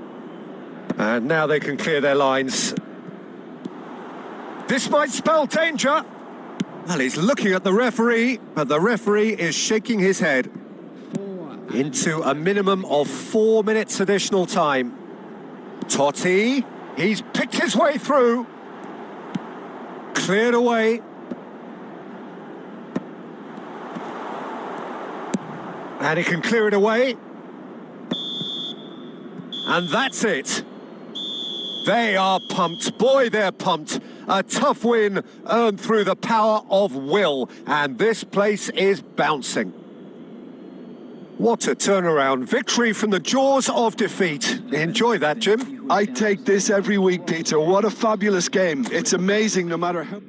And now they can clear their lines. This might spell danger. Well, he's looking at the referee, but the referee is shaking his head. Into a minimum of 4 minutes additional time. Totti, he's picked his way through. Cleared away. And he can clear it away. And that's it. They are pumped. Boy, they're pumped. A tough win earned through the power of will. And this place is bouncing. What a turnaround. Victory from the jaws of defeat. Enjoy that, Jim. I take this every week, Peter. What a fabulous game. It's amazing no matter how...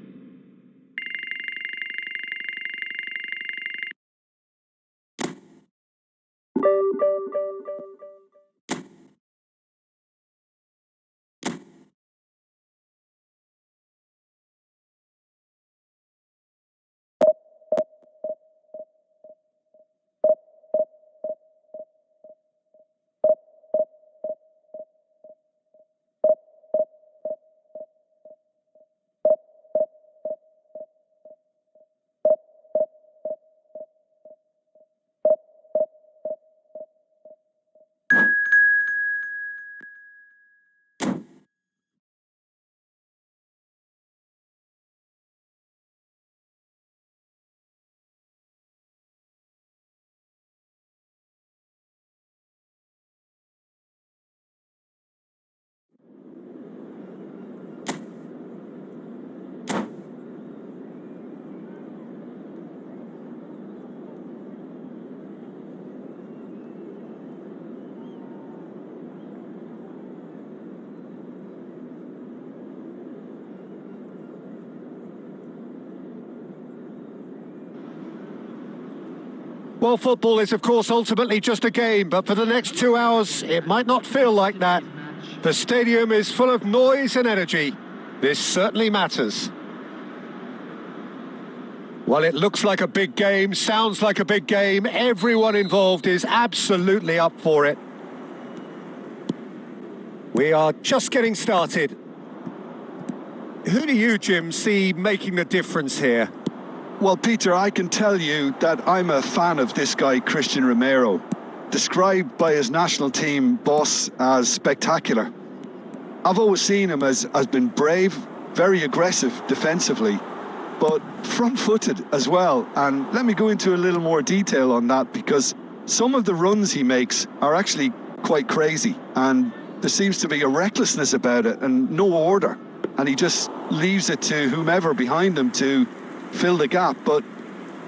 Well, football is, of course, ultimately just a game, but for the next 2 hours, it might not feel like that. The stadium is full of noise and energy. This certainly matters. Well, it looks like a big game, sounds like a big game. Everyone involved is absolutely up for it. We are just getting started. Who do you, Jim, see making the difference here? Well, Peter, I can tell you that I'm a fan of this guy, Christian Romero, described by his national team boss as spectacular. I've always seen him as been brave, very aggressive defensively, but front-footed as well. And let me go into a little more detail on that, because some of the runs he makes are actually quite crazy, and there seems to be a recklessness about it and no order, and he just leaves it to whomever behind him to fill the gap. But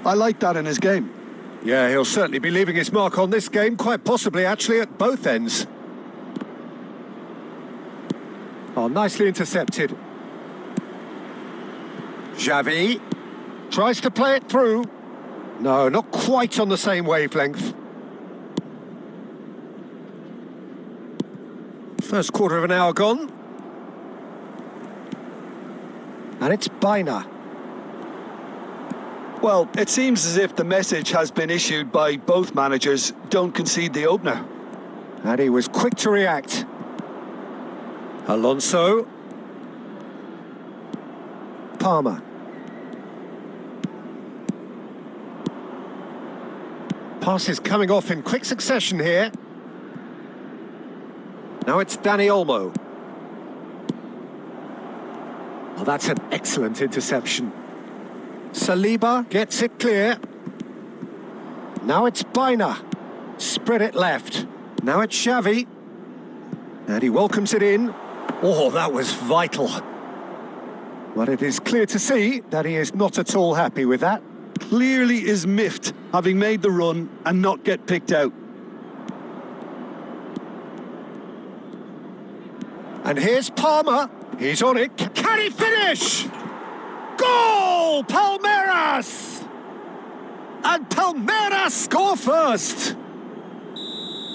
I like that in his game. Yeah, he'll certainly be leaving his mark on this game, quite possibly actually at both ends. Oh, nicely intercepted. Xavi tries to play it through. No, not quite on the same wavelength. First quarter of an hour gone. And it's Bina. Well, it seems as if the message has been issued by both managers: don't concede the opener. And he was quick to react. Alonso. Palmer. Passes coming off in quick succession here. Now it's Dani Olmo. Oh, that's an excellent interception. Saliba gets it clear. Now it's Bina. Spread it left. Now it's Xavi. And he welcomes it in. Oh, that was vital. But it is clear to see that he is not at all happy with that. Clearly is miffed, having made the run and not get picked out. And here's Palmer. He's on it. Can he finish? Goal! Palmeiras! And Palmeiras score first.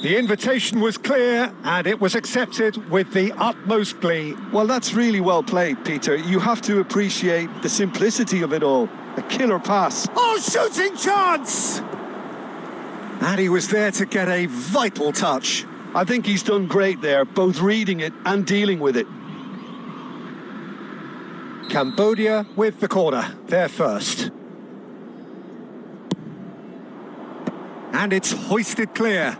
The invitation was clear and it was accepted with the utmost glee. Well, that's really well played, Peter. You have to appreciate the simplicity of it all. A killer pass. Oh, shooting chance! And he was there to get a vital touch. I think he's done great there, both reading it and dealing with it. Cambodia with the corner, there first. And it's hoisted clear.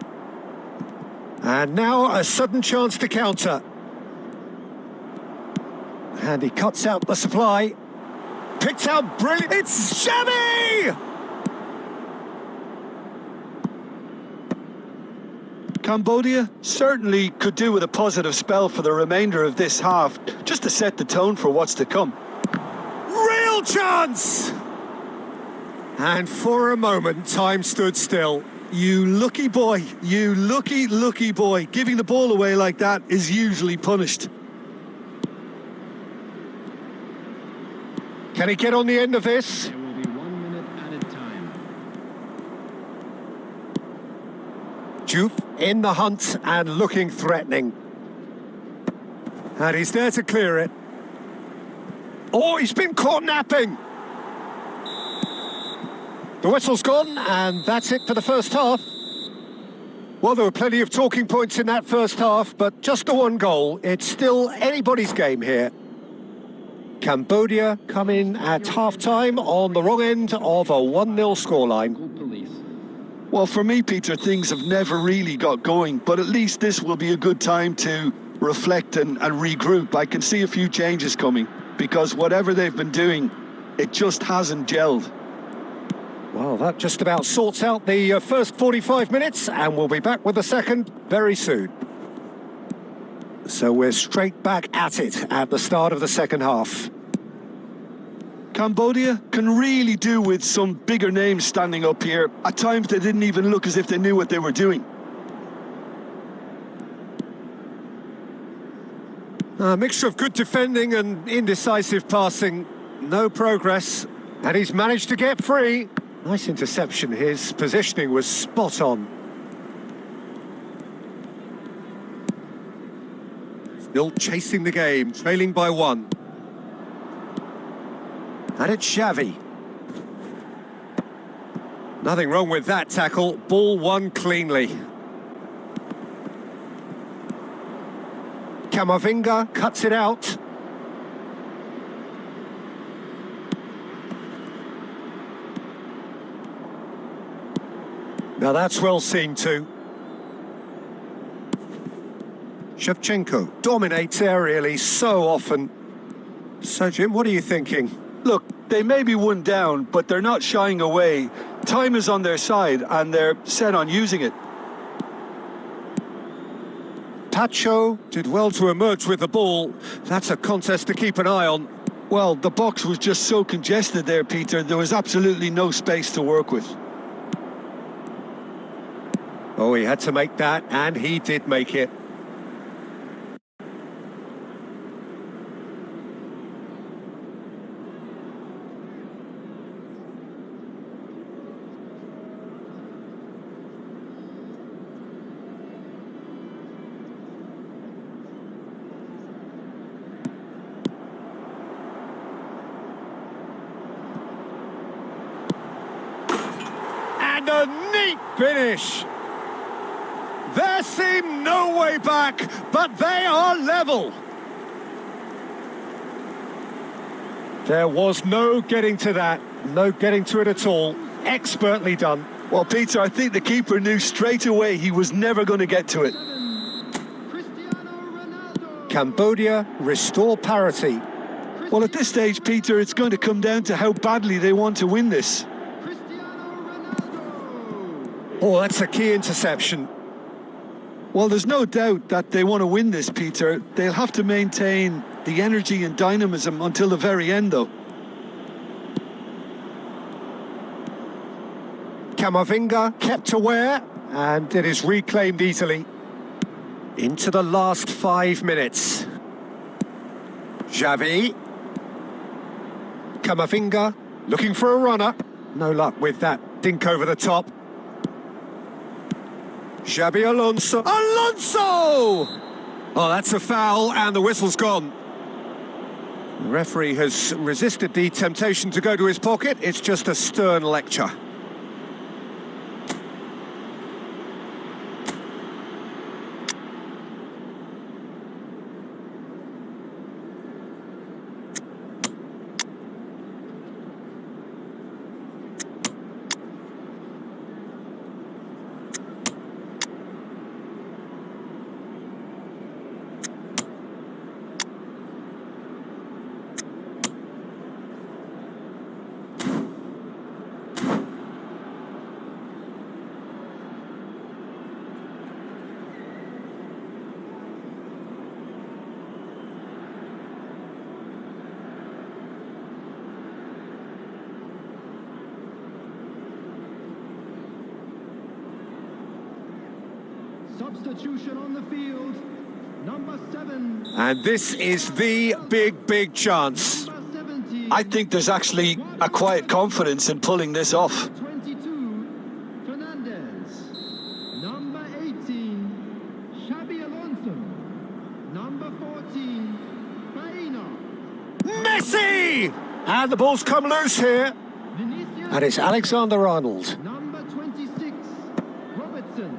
And now a sudden chance to counter. And he cuts out the supply. Picked out brilliant. It's Xavi! Cambodia certainly could do with a positive spell for the remainder of this half, just to set the tone for what's to come. Real chance! And for a moment, time stood still. You lucky boy, you lucky boy. Giving the ball away like that is usually punished. Can he get on the end of this? There will be 1 minute added time. Juve in the hunt and looking threatening. And he's there to clear it. Oh, he's been caught napping. The whistle's gone, and that's it for the first half. Well, there were plenty of talking points in that first half, but just the one goal. It's still anybody's game here. Cambodia come in at half-time on the wrong end of a 1-0 scoreline. Well, for me, Peter, things have never really got going, but at least this will be a good time to reflect and regroup. I can see a few changes coming, because whatever they've been doing, it just hasn't gelled. Well, that just about sorts out the first 45 minutes, and we'll be back with the second very soon. So we're straight back at it at the start of the second half. Cambodia can really do with some bigger names standing up here. At times they didn't even look as if they knew what they were doing. A mixture of good defending and indecisive passing. No progress. And he's managed to get free. Nice interception. His positioning was spot on. Still chasing the game, trailing by 1. And it's Xavi. Nothing wrong with that tackle. Ball won cleanly. Camavinga cuts it out. Now that's well seen too. Shevchenko dominates aerially so often. So Jim, what are you thinking? Look, they may be one down, but they're not shying away. Time is on their side, and they're set on using it. Pacho did well to emerge with the ball. That's a contest to keep an eye on. Well, the box was just so congested there, Peter. There was absolutely no space to work with. Oh, he had to make that, and he did make it. And a neat finish. There seemed no way back, but they are level. There was no getting to that, no getting to it at all. Expertly done. Well, Peter, I think the keeper knew straight away he was never going to get to it. Cambodia restore parity. Well, at this stage, Peter, it's going to come down to how badly they want to win this. Oh, that's a key interception. Well, there's no doubt that they want to win this, Peter. They'll have to maintain the energy and dynamism until the very end, though. Camavinga kept aware, and it is reclaimed easily. Into the last 5 minutes. Xavi. Camavinga looking for a runner. No luck with that dink over the top. Xabi Alonso. Alonso! Oh, that's a foul, and the whistle's gone. The referee has resisted the temptation to go to his pocket. It's just a stern lecture. Substitution on the field, number 7. And this is the big chance. Number 17. I think there's actually a quiet confidence in pulling this off. 22, Fernandez. Number 18, Xabi Alonso. Number 14, Baena. Messi! And the ball's come loose here. Vinicius. And it's Alexander-Arnold. Number 26, Robertson.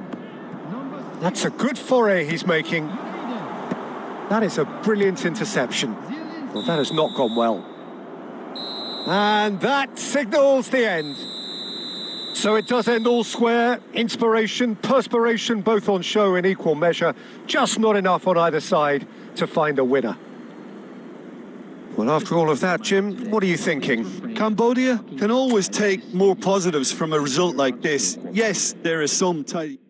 Number 6, That's a good foray he's making. United. That is a brilliant interception. Well, that has not gone well. And that signals the end. So it does end all square. Inspiration, perspiration, both on show in equal measure. Just not enough on either side to find a winner. Well, after all of that, Jim, what are you thinking? Cambodia can always take more positives from a result like this. Yes, there is some tight.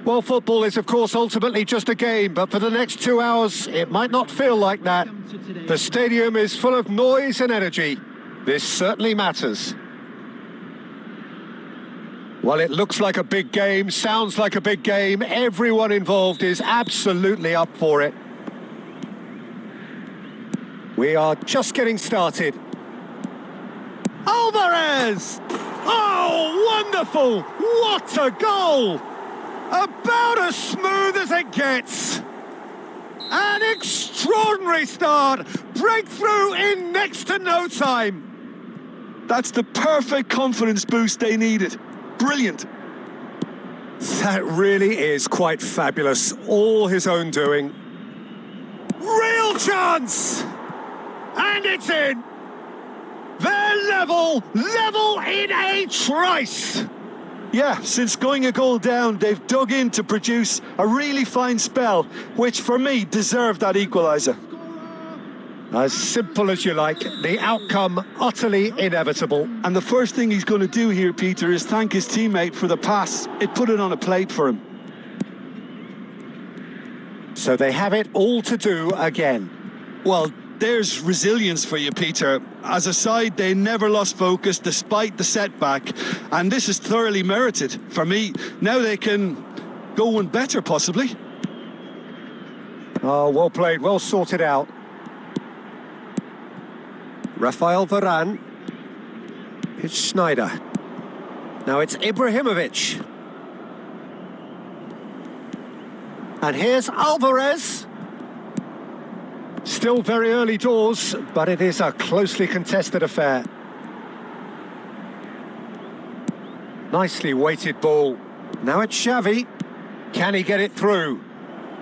Well, football is, of course, ultimately just a game, but for the next 2 hours, it might not feel like that. The stadium is full of noise and energy. This certainly matters. Well, it looks like a big game, sounds like a big game. Everyone involved is absolutely up for it. We are just getting started. Alvarez! Oh, wonderful! What a goal! About as smooth as it gets. An extraordinary start. Breakthrough in next to no time. That's the perfect confidence boost they needed. Brilliant. That really is quite fabulous. All his own doing. Real chance! And it's in. They're level in a trice. Yeah, since going a goal down, they've dug in to produce a really fine spell, which for me deserved that equaliser. As simple as you like, the outcome utterly inevitable. And the first thing he's going to do here, Peter, is thank his teammate for the pass. It put it on a plate for him. So they have it all to do again. Well, there's resilience for you, Peter. As a side, they never lost focus despite the setback, and this is thoroughly merited. For me, now they can go one better, possibly. Oh, well played, well sorted out. Rafael Varane. It's Schneider. Now it's Ibrahimovic. And here's Alvarez. Still very early doors, but it is a closely contested affair. Nicely weighted ball. Now it's Xavi. Can he get it through?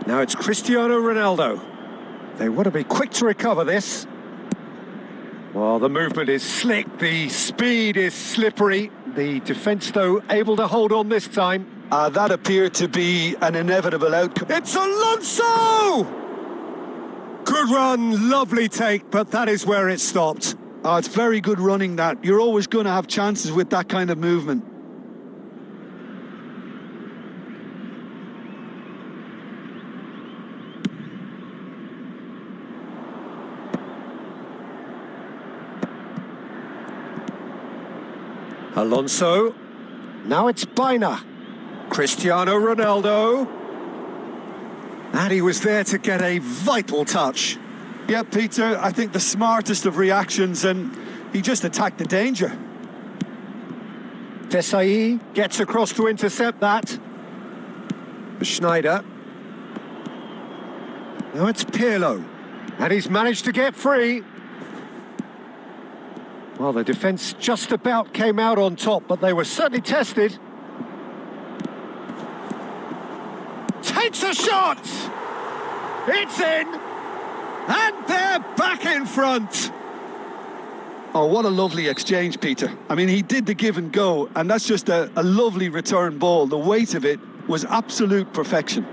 Now it's Cristiano Ronaldo. They want to be quick to recover this. Well, the movement is slick, the speed is slippery. The defence, though, able to hold on this time. That appeared to be an inevitable outcome. It's Alonso! Good run, lovely take, but that is where it stopped. Oh, it's very good running, that. You're always going to have chances with that kind of movement. Alonso. Now it's Baina. Cristiano Ronaldo. And he was there to get a vital touch. Yeah, Peter, I think the smartest of reactions, and he just attacked the danger. Desai gets across to intercept that. Schneider. Now it's Pirlo. And he's managed to get free. Well, the defence just about came out on top, but they were certainly tested. Takes a shot! It's in! And they're back in front! Oh, what a lovely exchange, Peter. I mean, he did the give and go, and that's just a lovely return ball. The weight of it was absolute perfection.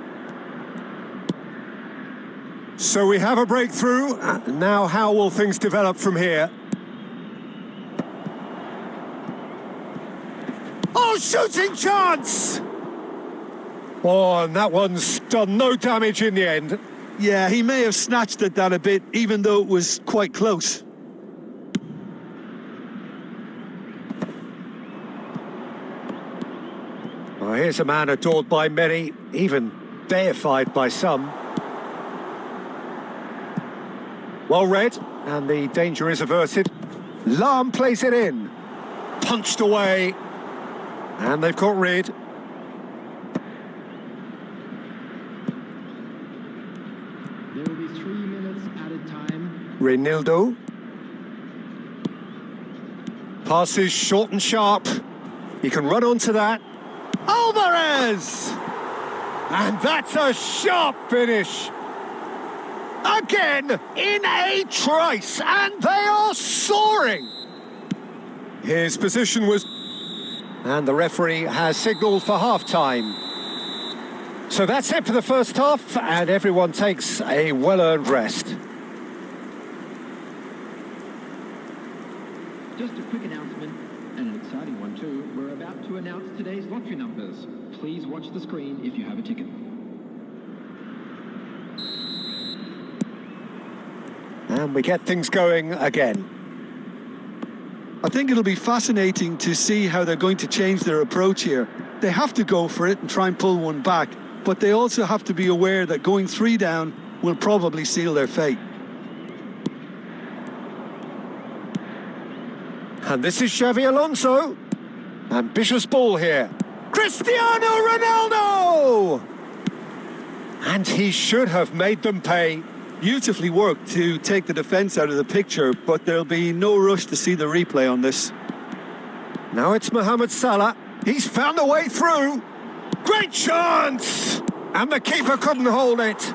So we have a breakthrough. Now how will things develop from here? Oh, shooting chance! Oh, and that one's done no damage in the end. Yeah, he may have snatched at that a bit, even though it was quite close. Oh, here's a man adored by many, even deified by some. Well read, and the danger is averted. Lahm plays it in. Punched away. And they've got rid. There will be 3 minutes added time. Reinildo. Passes short and sharp. He can run onto that. Alvarez! And that's a sharp finish. Again, in a trice, and they are soaring. His position was... And the referee has signalled for half-time. So that's it for the first half, and everyone takes a well-earned rest. Just a quick announcement. And an exciting one too. We're about to announce today's lottery numbers. Please watch the screen if you have a ticket. And we get things going again. I think it'll be fascinating to see how they're going to change their approach here. They have to go for it and try and pull one back, but they also have to be aware that going 3 down will probably seal their fate. And this is Xavi Alonso. Ambitious ball here. Cristiano Ronaldo! And he should have made them pay. Beautifully worked to take the defence out of the picture, but there'll be no rush to see the replay on this. Now it's Mohamed Salah. He's found a way through. Great chance! And the keeper couldn't hold it.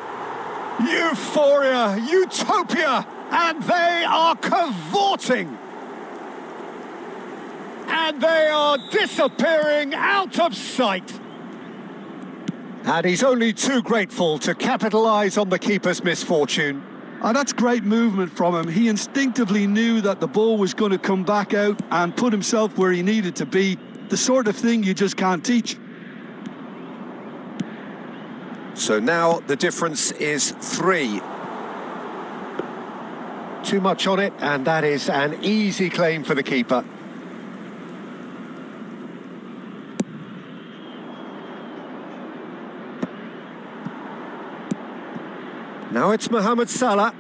Euphoria, utopia, and they are cavorting. And they are disappearing out of sight. And he's only too grateful to capitalise on the keeper's misfortune. And that's great movement from him. He instinctively knew that the ball was going to come back out and put himself where he needed to be. The sort of thing you just can't teach. So now the difference is 3. Too much on it, and that is an easy claim for the keeper. Now it's Mohamed Salah.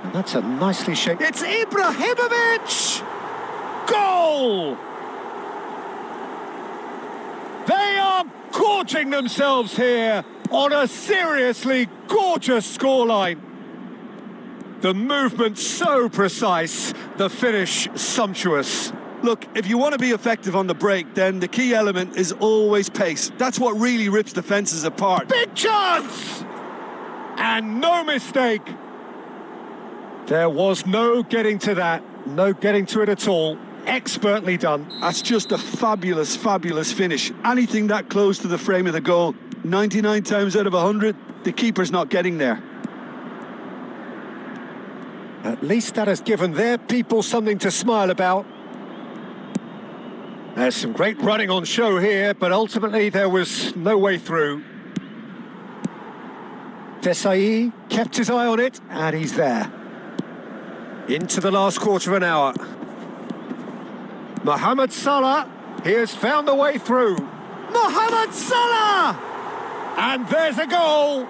And that's a nicely shaped... It's Ibrahimovic! Goal! They are gorging themselves here on a seriously gorgeous scoreline. The movement so precise, the finish sumptuous. Look, if you want to be effective on the break, then the key element is always pace. That's what really rips defences apart. Big chance! And no mistake. There was no getting to that, no getting to it at all. Expertly done. That's just a fabulous, fabulous finish. Anything that close to the frame of the goal, 99 times out of 100, the keeper's not getting there. At least that has given their people something to smile about. There's some great running on show here, but ultimately there was no way through. Desai kept his eye on it, and he's there. Into the last quarter of an hour. Mohamed Salah, he has found a way through. Mohamed Salah! And there's a goal!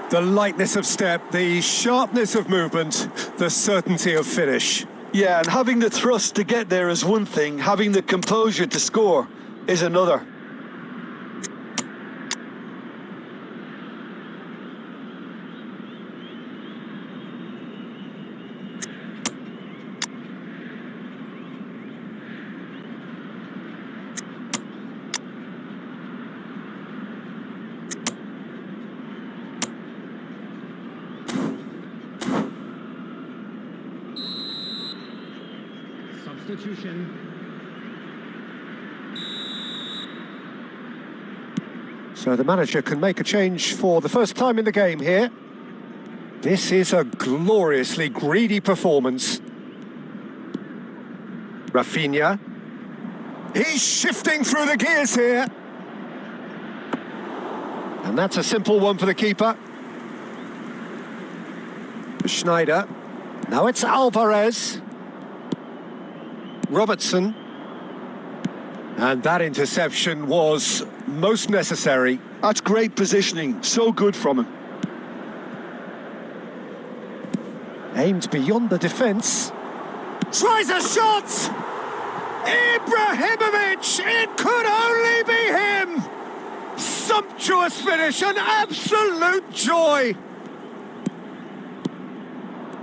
The lightness of step, the sharpness of movement, the certainty of finish. Yeah, and having the thrust to get there is one thing, having the composure to score is another. Substitution. So the manager can make a change for the first time in the game here. This is a gloriously greedy performance. Rafinha. He's shifting through the gears here. And that's a simple one for the keeper. Schneider. Now it's Alvarez. Robertson. And that interception was most necessary. That's great positioning, so good from him. Aimed beyond the defence. Tries a shot! Ibrahimovic! It could only be him! Sumptuous finish, an absolute joy!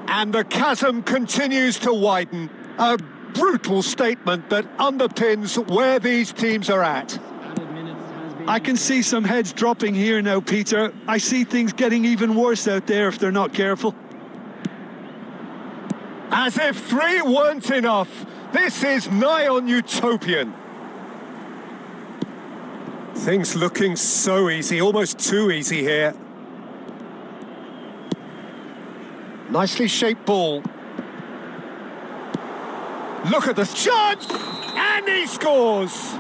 And the chasm continues to widen. A brutal statement that underpins where these teams are at. I can see some heads dropping here now, Peter. I see things getting even worse out there if they're not careful. As if 3 weren't enough, this is nigh on utopian. Things looking so easy, almost too easy here. Nicely shaped ball. Look at the chance! And he scores!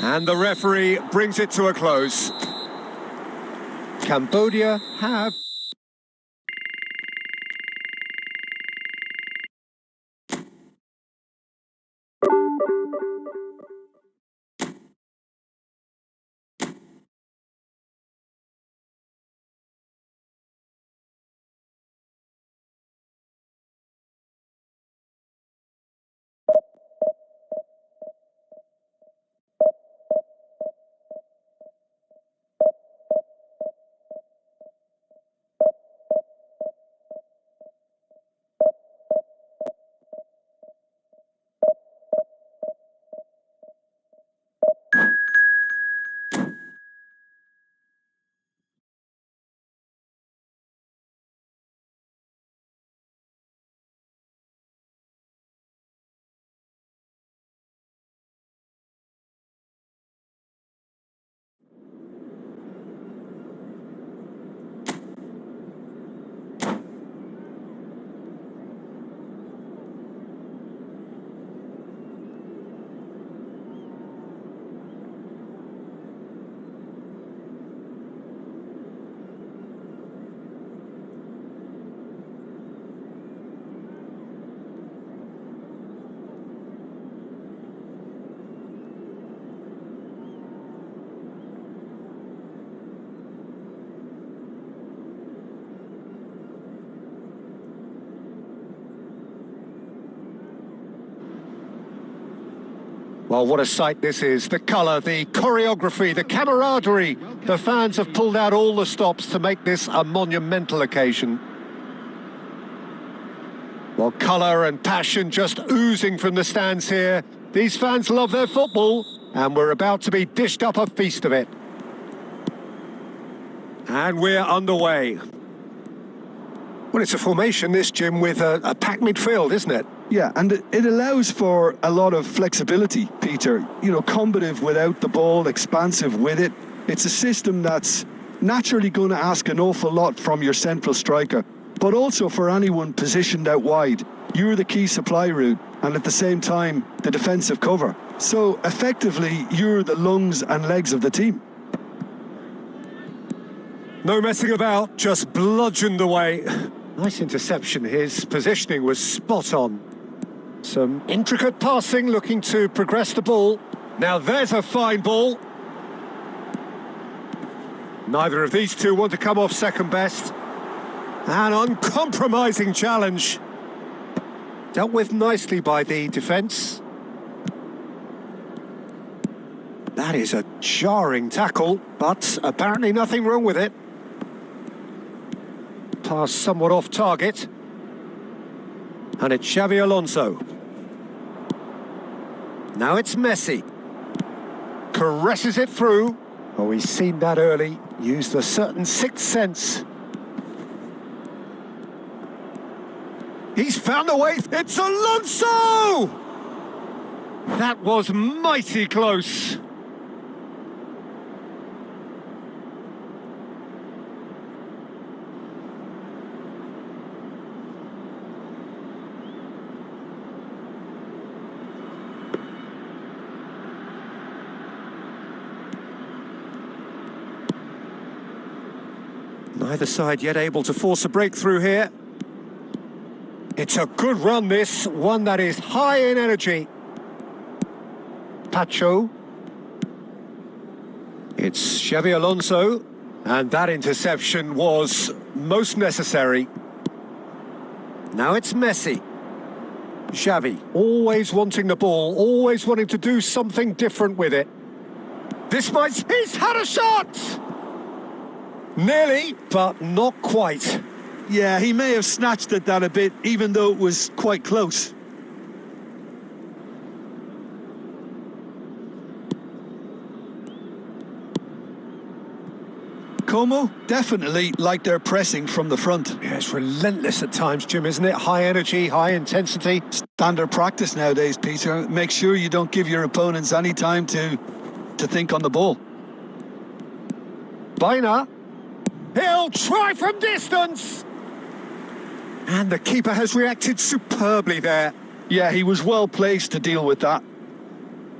And the referee brings it to a close. Cambodia have... Well, what a sight this is. The colour, the choreography, the camaraderie. The fans have pulled out all the stops to make this a monumental occasion. Well, colour and passion just oozing from the stands here. These fans love their football, and we're about to be dished up a feast of it. And we're underway. Well, it's a formation, this, Jim, with a packed midfield, isn't it? Yeah, and it allows for a lot of flexibility, Peter. You know, combative without the ball, expansive with it. It's a system that's naturally going to ask an awful lot from your central striker, but also for anyone positioned out wide. You're the key supply route, and at the same time, the defensive cover. So, effectively, you're the lungs and legs of the team. No messing about, just bludgeoned away. Nice interception. His positioning was spot on. Some intricate passing, looking to progress the ball. Now there's a fine ball. Neither of these two want to come off second best. An uncompromising challenge. Dealt with nicely by the defence. That is a jarring tackle, but apparently nothing wrong with it. Pass somewhat off target. And it's Xavi Alonso. Now it's Messi. Caresses it through. Oh, he's seen that early. Used a certain sixth sense. He's found a way. It's Alonso! That was mighty close. Neither side yet able to force a breakthrough here. It's a good run, this. One that is high in energy. Pacho. It's Xavi Alonso. And that interception was most necessary. Now it's Messi. Xavi, always wanting the ball, always wanting to do something different with it. This might... He's had a shot! Nearly, but not quite. Yeah, he may have snatched at that a bit, even though it was quite close. Como definitely like their pressing from the front. Yeah, it's relentless at times, Jim, isn't it? High energy, high intensity. Standard practice nowadays, Peter. Make sure you don't give your opponents any time to think on the ball. Baina. He'll try from distance. And the keeper has reacted superbly there. Yeah, he was well placed to deal with that.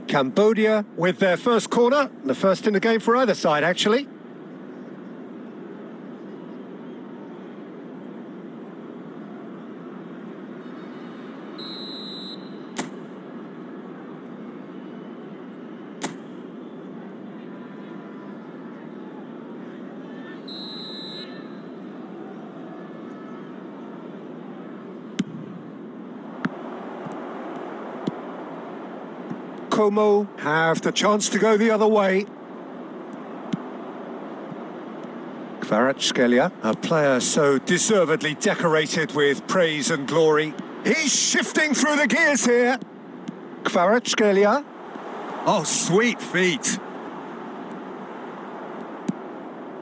Cambodia with their first corner. The first in the game for either side, actually. Como have the chance to go the other way. Kvaratskhelia, a player so deservedly decorated with praise and glory. He's shifting through the gears here. Kvaratskhelia. Oh, sweet feet.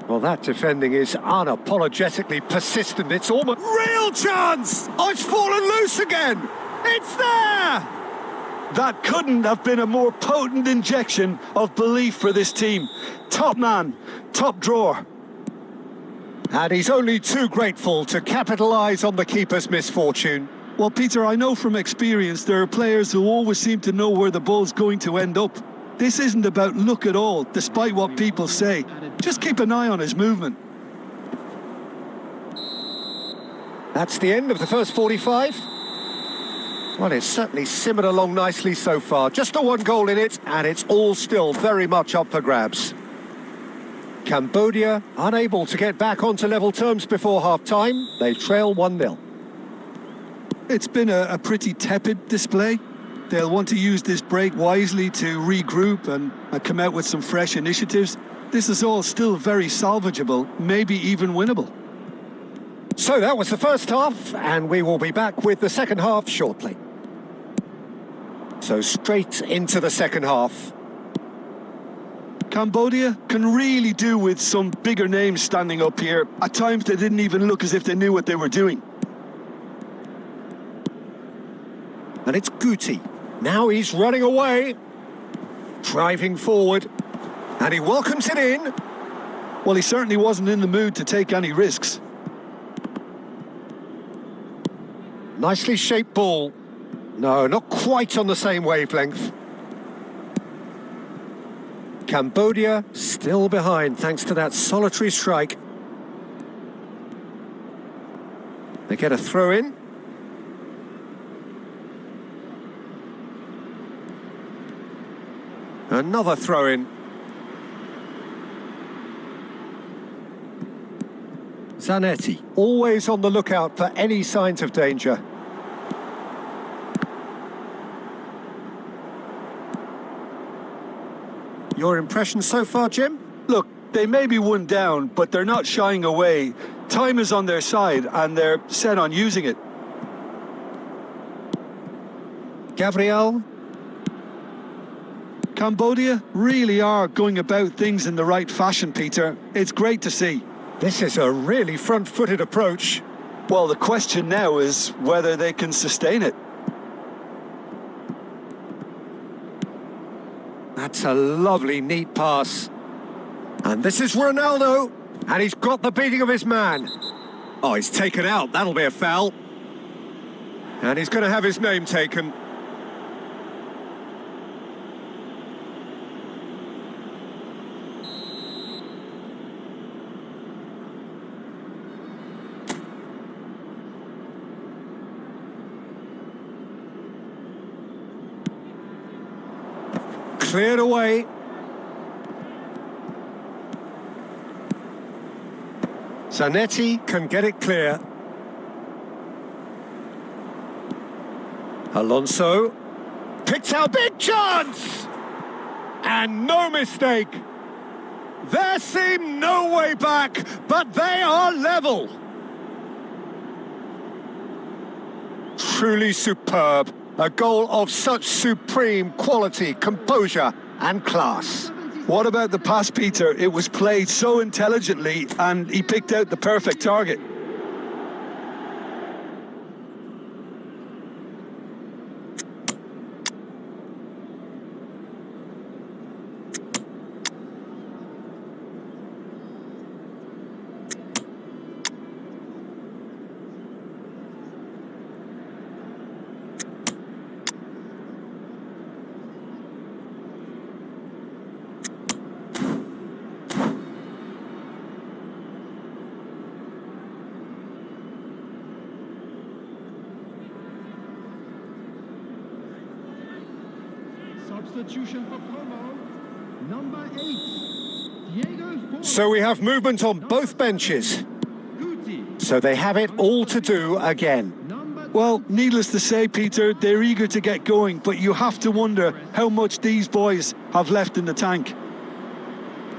Well, that defending is unapologetically persistent. It's almost... Real chance! Oh, it's fallen loose again! It's there! That couldn't have been a more potent injection of belief for this team. Top man, top drawer. And he's only too grateful to capitalise on the keeper's misfortune. Well, Peter, I know from experience there are players who always seem to know where the ball's going to end up. This isn't about luck at all, despite what people say. Just keep an eye on his movement. That's the end of the first 45. Well, it's certainly simmered along nicely so far. Just the one goal in it, and it's all still very much up for grabs. Cambodia unable to get back onto level terms before half-time. They trail 1-0. It's been a pretty tepid display. They'll want to use this break wisely to regroup and come out with some fresh initiatives. This is all still very salvageable, maybe even winnable. So that was the first half, and we will be back with the second half shortly. So straight into the second half. Cambodia can really do with some bigger names standing up here. At times they didn't even look as if they knew what they were doing. And it's Guti. Now he's running away. Driving forward. And he welcomes it in. Well, he certainly wasn't in the mood to take any risks. Nicely shaped ball. No, not quite on the same wavelength. Cambodia still behind thanks to that solitary strike. They get a throw in. Another throw in. Zanetti, always on the lookout for any signs of danger. Your impression so far, Jim? Look, they may be one down, but they're not shying away. Time is on their side, and they're set on using it. Gabriel. Cambodia really are going about things in the right fashion, Peter. It's great to see. This is a really front-footed approach. Well, the question now is whether they can sustain it. That's a lovely, neat pass. And this is Ronaldo. And he's got the beating of his man. Oh, he's taken out. That'll be a foul. And he's going to have his name taken. Cleared away. Zanetti can get it clear. Alonso picks out big chance! And no mistake. There seemed no way back, but they are level. truly superb. A goal of such supreme quality, composure and class. What about the pass, Peter? It was played so intelligently and he picked out the perfect target. Substitution for Como, number 8, Diego. So we have movement on both benches. So they have it all to do again. Well, needless to say, Peter, they're eager to get going, but you have to wonder how much these boys have left in the tank.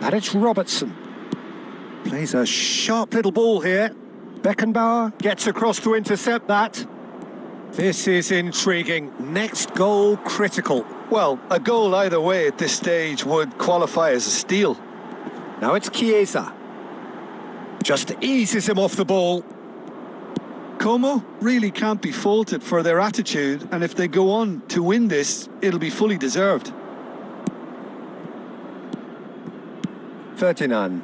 And it's Robertson. Plays a sharp little ball here. Beckenbauer gets across to intercept that. This is intriguing. Next goal critical. Well, a goal either way at this stage would qualify as a steal. Now it's Chiesa. Just eases him off the ball. Como really can't be faulted for their attitude, and if they go on to win this, it'll be fully deserved. Ferdinand.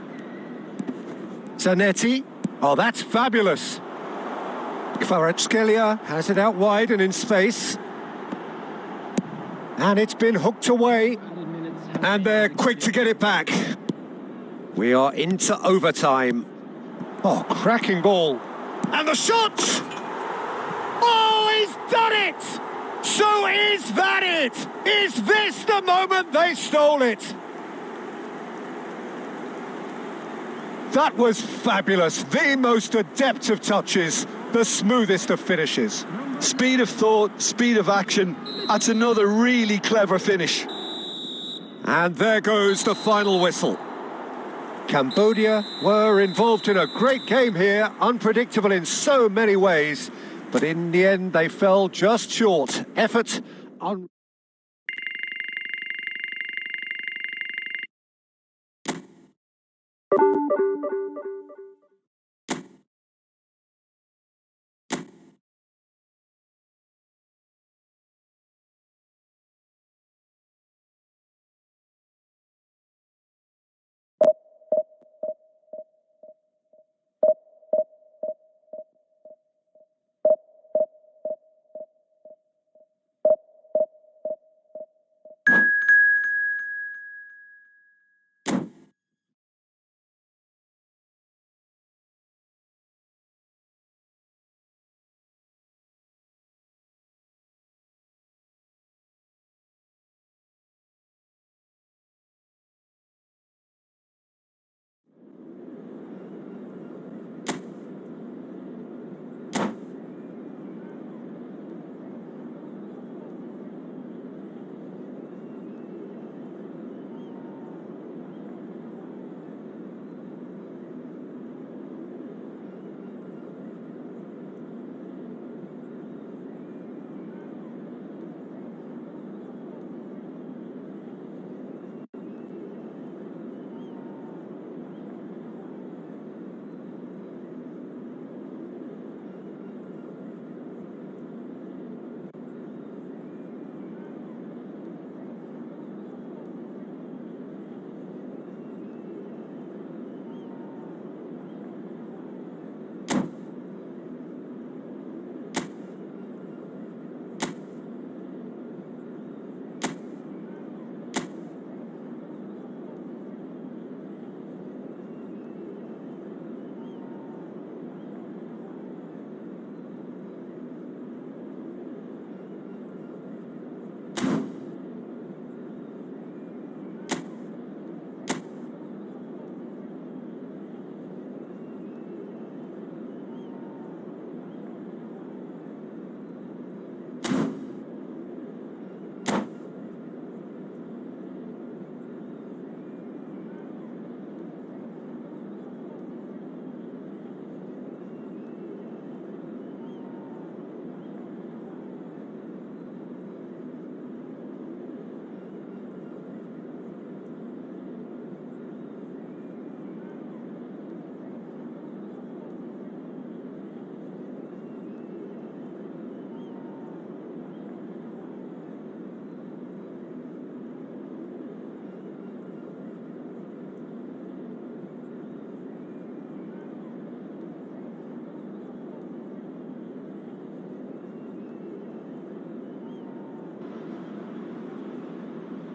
Zanetti. Oh, that's fabulous. Kvaratskhelia has it out wide and in space. And it's been hooked away. And they're quick to get it back. We are into overtime. Oh, cracking ball. And the shot! Oh, he's done it! So is that it? Is this the moment they stole it? That was fabulous. The most adept of touches, the smoothest of finishes. Speed of thought, speed of action. That's another really clever finish. And there goes the final whistle. Cambodia were involved in a great game here, unpredictable in so many ways, but in the end they fell just short. Effort on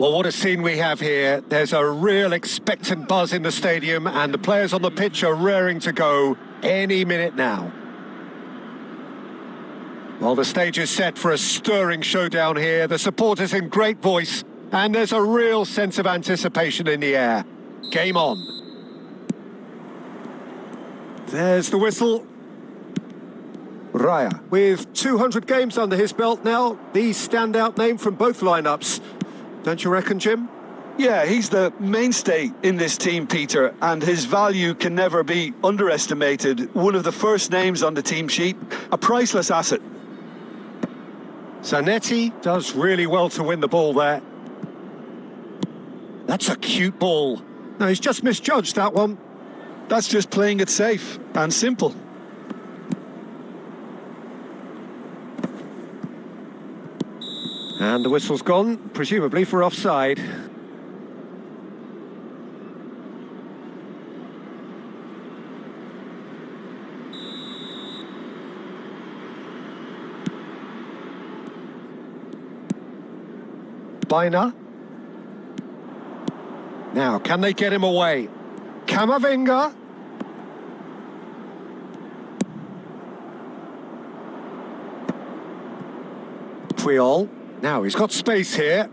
Well, what a scene we have here. There's a real expectant buzz in the stadium, and the players on the pitch are raring to go any minute now. Well, the stage is set for a stirring showdown here. The supporters in great voice, and there's a real sense of anticipation in the air. Game on. There's the whistle. Raya, with 200 games under his belt now, the standout name from both lineups. Don't you reckon, Jim? Yeah, he's the mainstay in this team, Peter, and his value can never be underestimated. One of the first names on the team sheet, a priceless asset. Zanetti does really well to win the ball there. That's a cute ball. No, he's just misjudged that one. That's just playing it safe and simple. And the whistle's gone, presumably for offside. Bina. Now, can they get him away? Camavinga. Puyol. Now, he's got space here.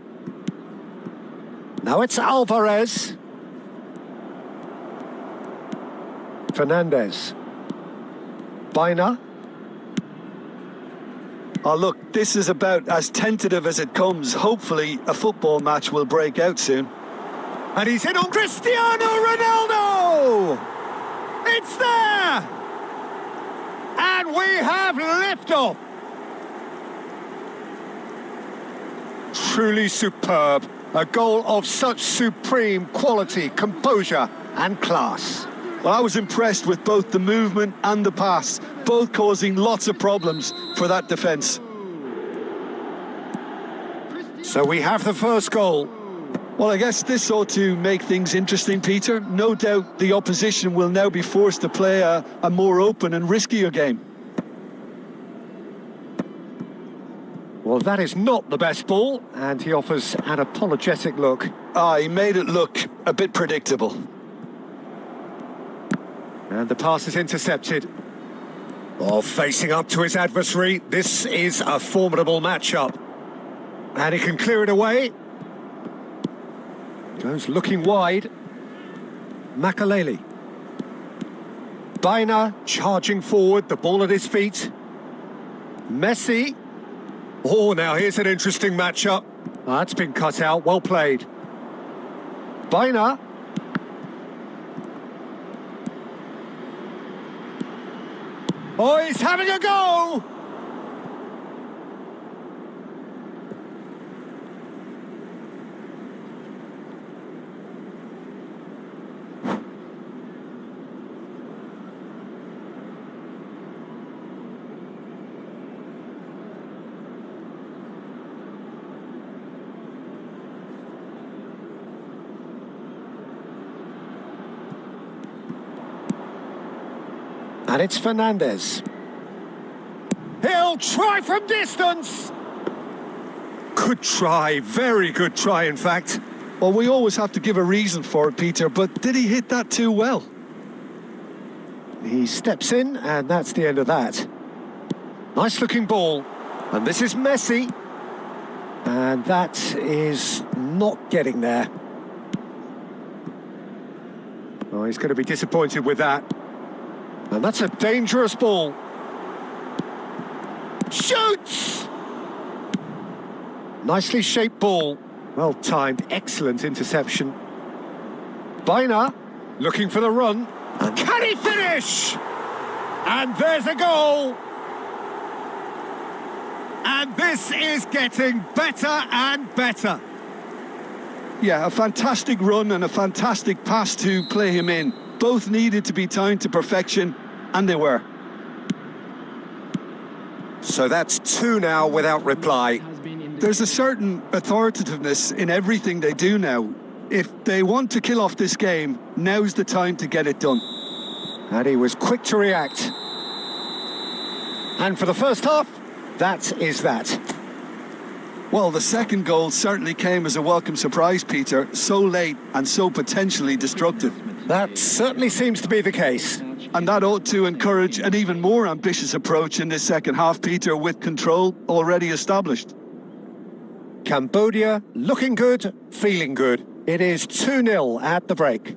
Now it's Alvarez. Fernandez. Bina. Oh, look, this is about as tentative as it comes. Hopefully, a football match will break out soon. And he's in on Cristiano Ronaldo! It's there! And we have liftoff! Truly superb. A goal of such supreme quality, composure and class. Well, I was impressed with both the movement and the pass, both causing lots of problems for that defence. So we have the first goal. Well, I guess this ought to make things interesting, Peter. No doubt the opposition will now be forced to play a more open and riskier game. Well, that is not the best ball, and he offers an apologetic look. He made it look a bit predictable. And the pass is intercepted. Oh, facing up to his adversary, this is a formidable matchup. And he can clear it away. Goes looking wide. Makaleli. Bina charging forward, the ball at his feet. Messi. Oh, now here's an interesting matchup. That's been cut out, well played. Bina. Oh, he's having a go! And it's Fernandez. He'll try from distance. Good try, very good try, in fact. Well, we always have to give a reason for it, Peter, but did he hit that too well? He steps in, and that's the end of that. Nice looking ball. And this is Messi. And that is not getting there. Oh, he's going to be disappointed with that. And that's a dangerous ball. Shoots! Nicely shaped ball. Well timed, excellent interception. Bina looking for the run. And can he finish? And there's a goal. And this is getting better and better. Yeah, a fantastic run and a fantastic pass to play him in. Both needed to be timed to perfection, and they were. So that's two now without reply. There's a certain authoritativeness in everything they do now. If they want to kill off this game, now's the time to get it done. And he was quick to react. And for the first half, that is that. Well, the second goal certainly came as a welcome surprise, Peter. So late and so potentially destructive. That certainly seems to be the case. And that ought to encourage an even more ambitious approach in this second half, Peter, with control already established. Cambodia looking good, feeling good. It is 2-0 at the break.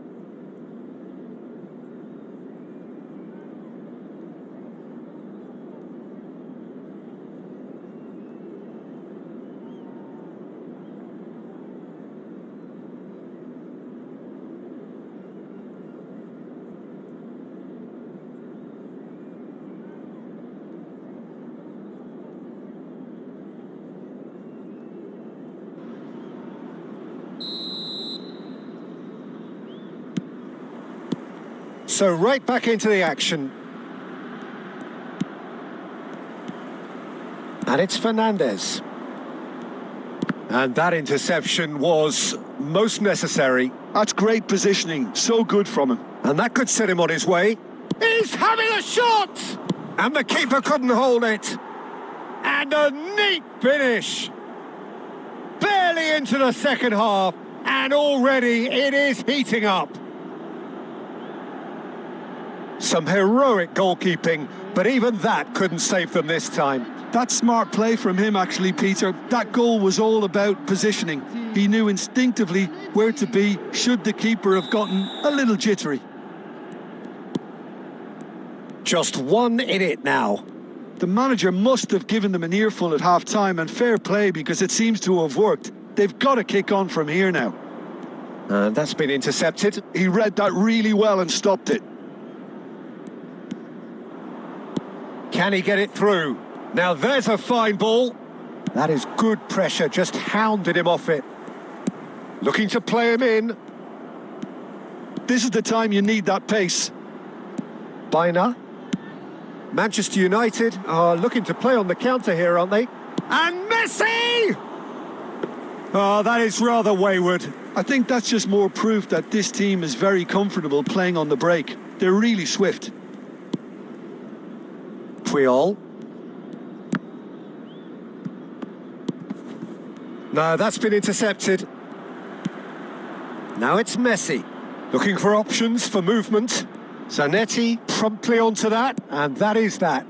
So right back into the action. And it's Fernandez. And that interception was most necessary. That's great positioning, so good from him. And that could set him on his way. He's having a shot! And the keeper couldn't hold it. And a neat finish. Barely into the second half, and already it is heating up. Some heroic goalkeeping, but even that couldn't save them this time. That's smart play from him, actually, Peter. That goal was all about positioning. He knew instinctively where to be should the keeper have gotten a little jittery. Just one in it now. The manager must have given them an earful at half-time, and fair play because it seems to have worked. They've got to kick on from here now. And that's been intercepted. He read that really well and stopped it. Can he get it through? Now there's a fine ball. That is good pressure, just hounded him off it. Looking to play him in. This is the time you need that pace. Bina. Manchester United are looking to play on the counter here, aren't they? And Messi! Oh, that is rather wayward. I think that's just more proof that this team is very comfortable playing on the break. They're really swift. Puyol. No, that's been intercepted. Now it's Messi. Looking for options for movement. Zanetti promptly onto that, and that is that.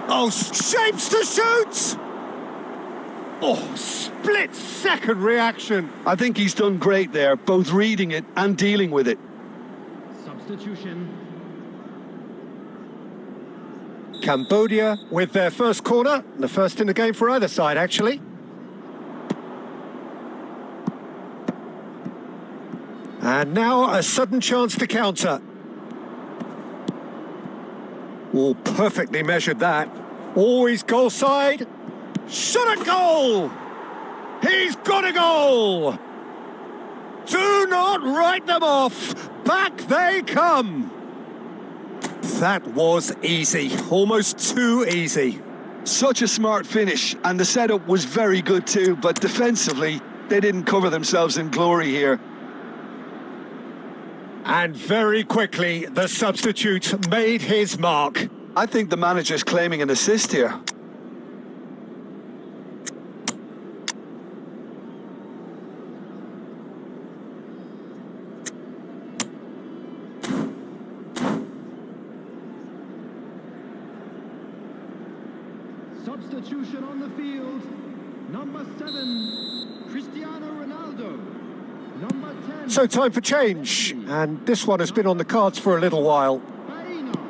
Oh, shapes to shoot! Oh, split-second reaction. I think he's done great there, both reading it and dealing with it. Substitution. Cambodia with their first corner, the first in the game for either side, actually. And now a sudden chance to counter. Oh, perfectly measured that. Always goal side. Shot a goal! He's got a goal! Do not write them off. Back they come. That was easy, almost too easy. Such a smart finish, and the setup was very good too, but defensively, they didn't cover themselves in glory here. And very quickly, the substitute made his mark. I think the manager's claiming an assist here. Substitution on the field. Number 7, Cristiano Ronaldo. Number 10. So time for change, and this one has been on the cards for a little while.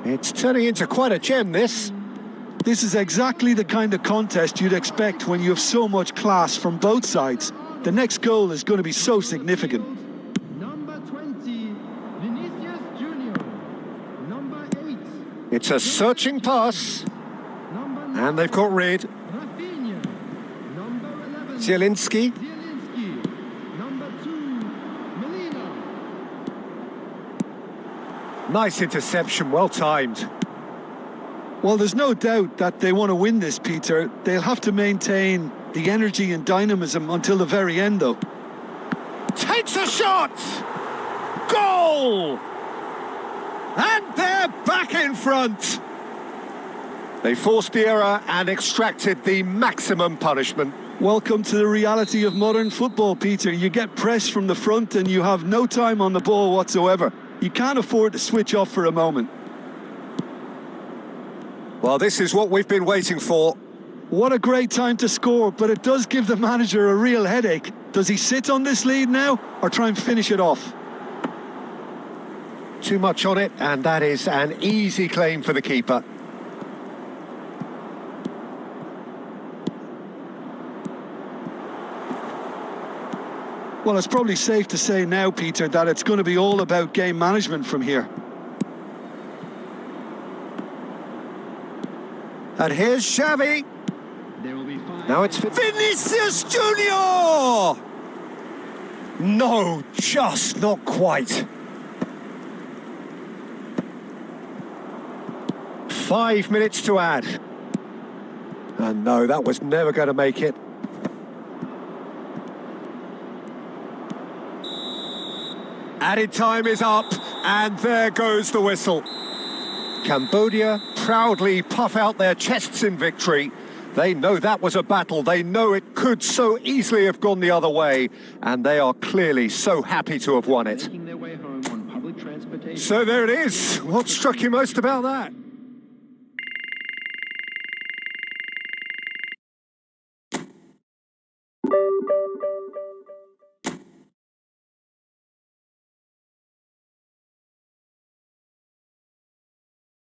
It's turning into quite a gem, this. This is exactly the kind of contest you'd expect when you have so much class from both sides. The next goal is going to be so significant. Number 20, Vinicius Junior. Number 8. It's a searching pass, Number 9, and they've got rid. Rafinha. Number 11, Zielinski. Zielinski. Number 2, Melina. Nice interception, well timed. Well, there's no doubt that they want to win this, Peter. They'll have to maintain the energy and dynamism until the very end, though. Takes a shot! Goal! And they're back in front. They forced the error and extracted the maximum punishment. Welcome to the reality of modern football, Peter. You get pressed from the front and you have no time on the ball whatsoever. You can't afford to switch off for a moment. Well, this is what we've been waiting for. What a great time to score, but it does give the manager a real headache. Does he sit on this lead now or try and finish it off? Too much on it, and that is an easy claim for the keeper. Well, it's probably safe to say now, Peter, that it's going to be all about game management from here. And here's Xavi. There will be 5. Now it's Vinicius Junior! No, just not quite. 5 minutes to add. And no, that was never going to make it. Added time is up, and there goes the whistle. Cambodia proudly puff out their chests in victory. They know that was a battle. They know it could so easily have gone the other way, and they are clearly so happy to have won it. Making their way home on public transportation. So there it is. What struck you most about that?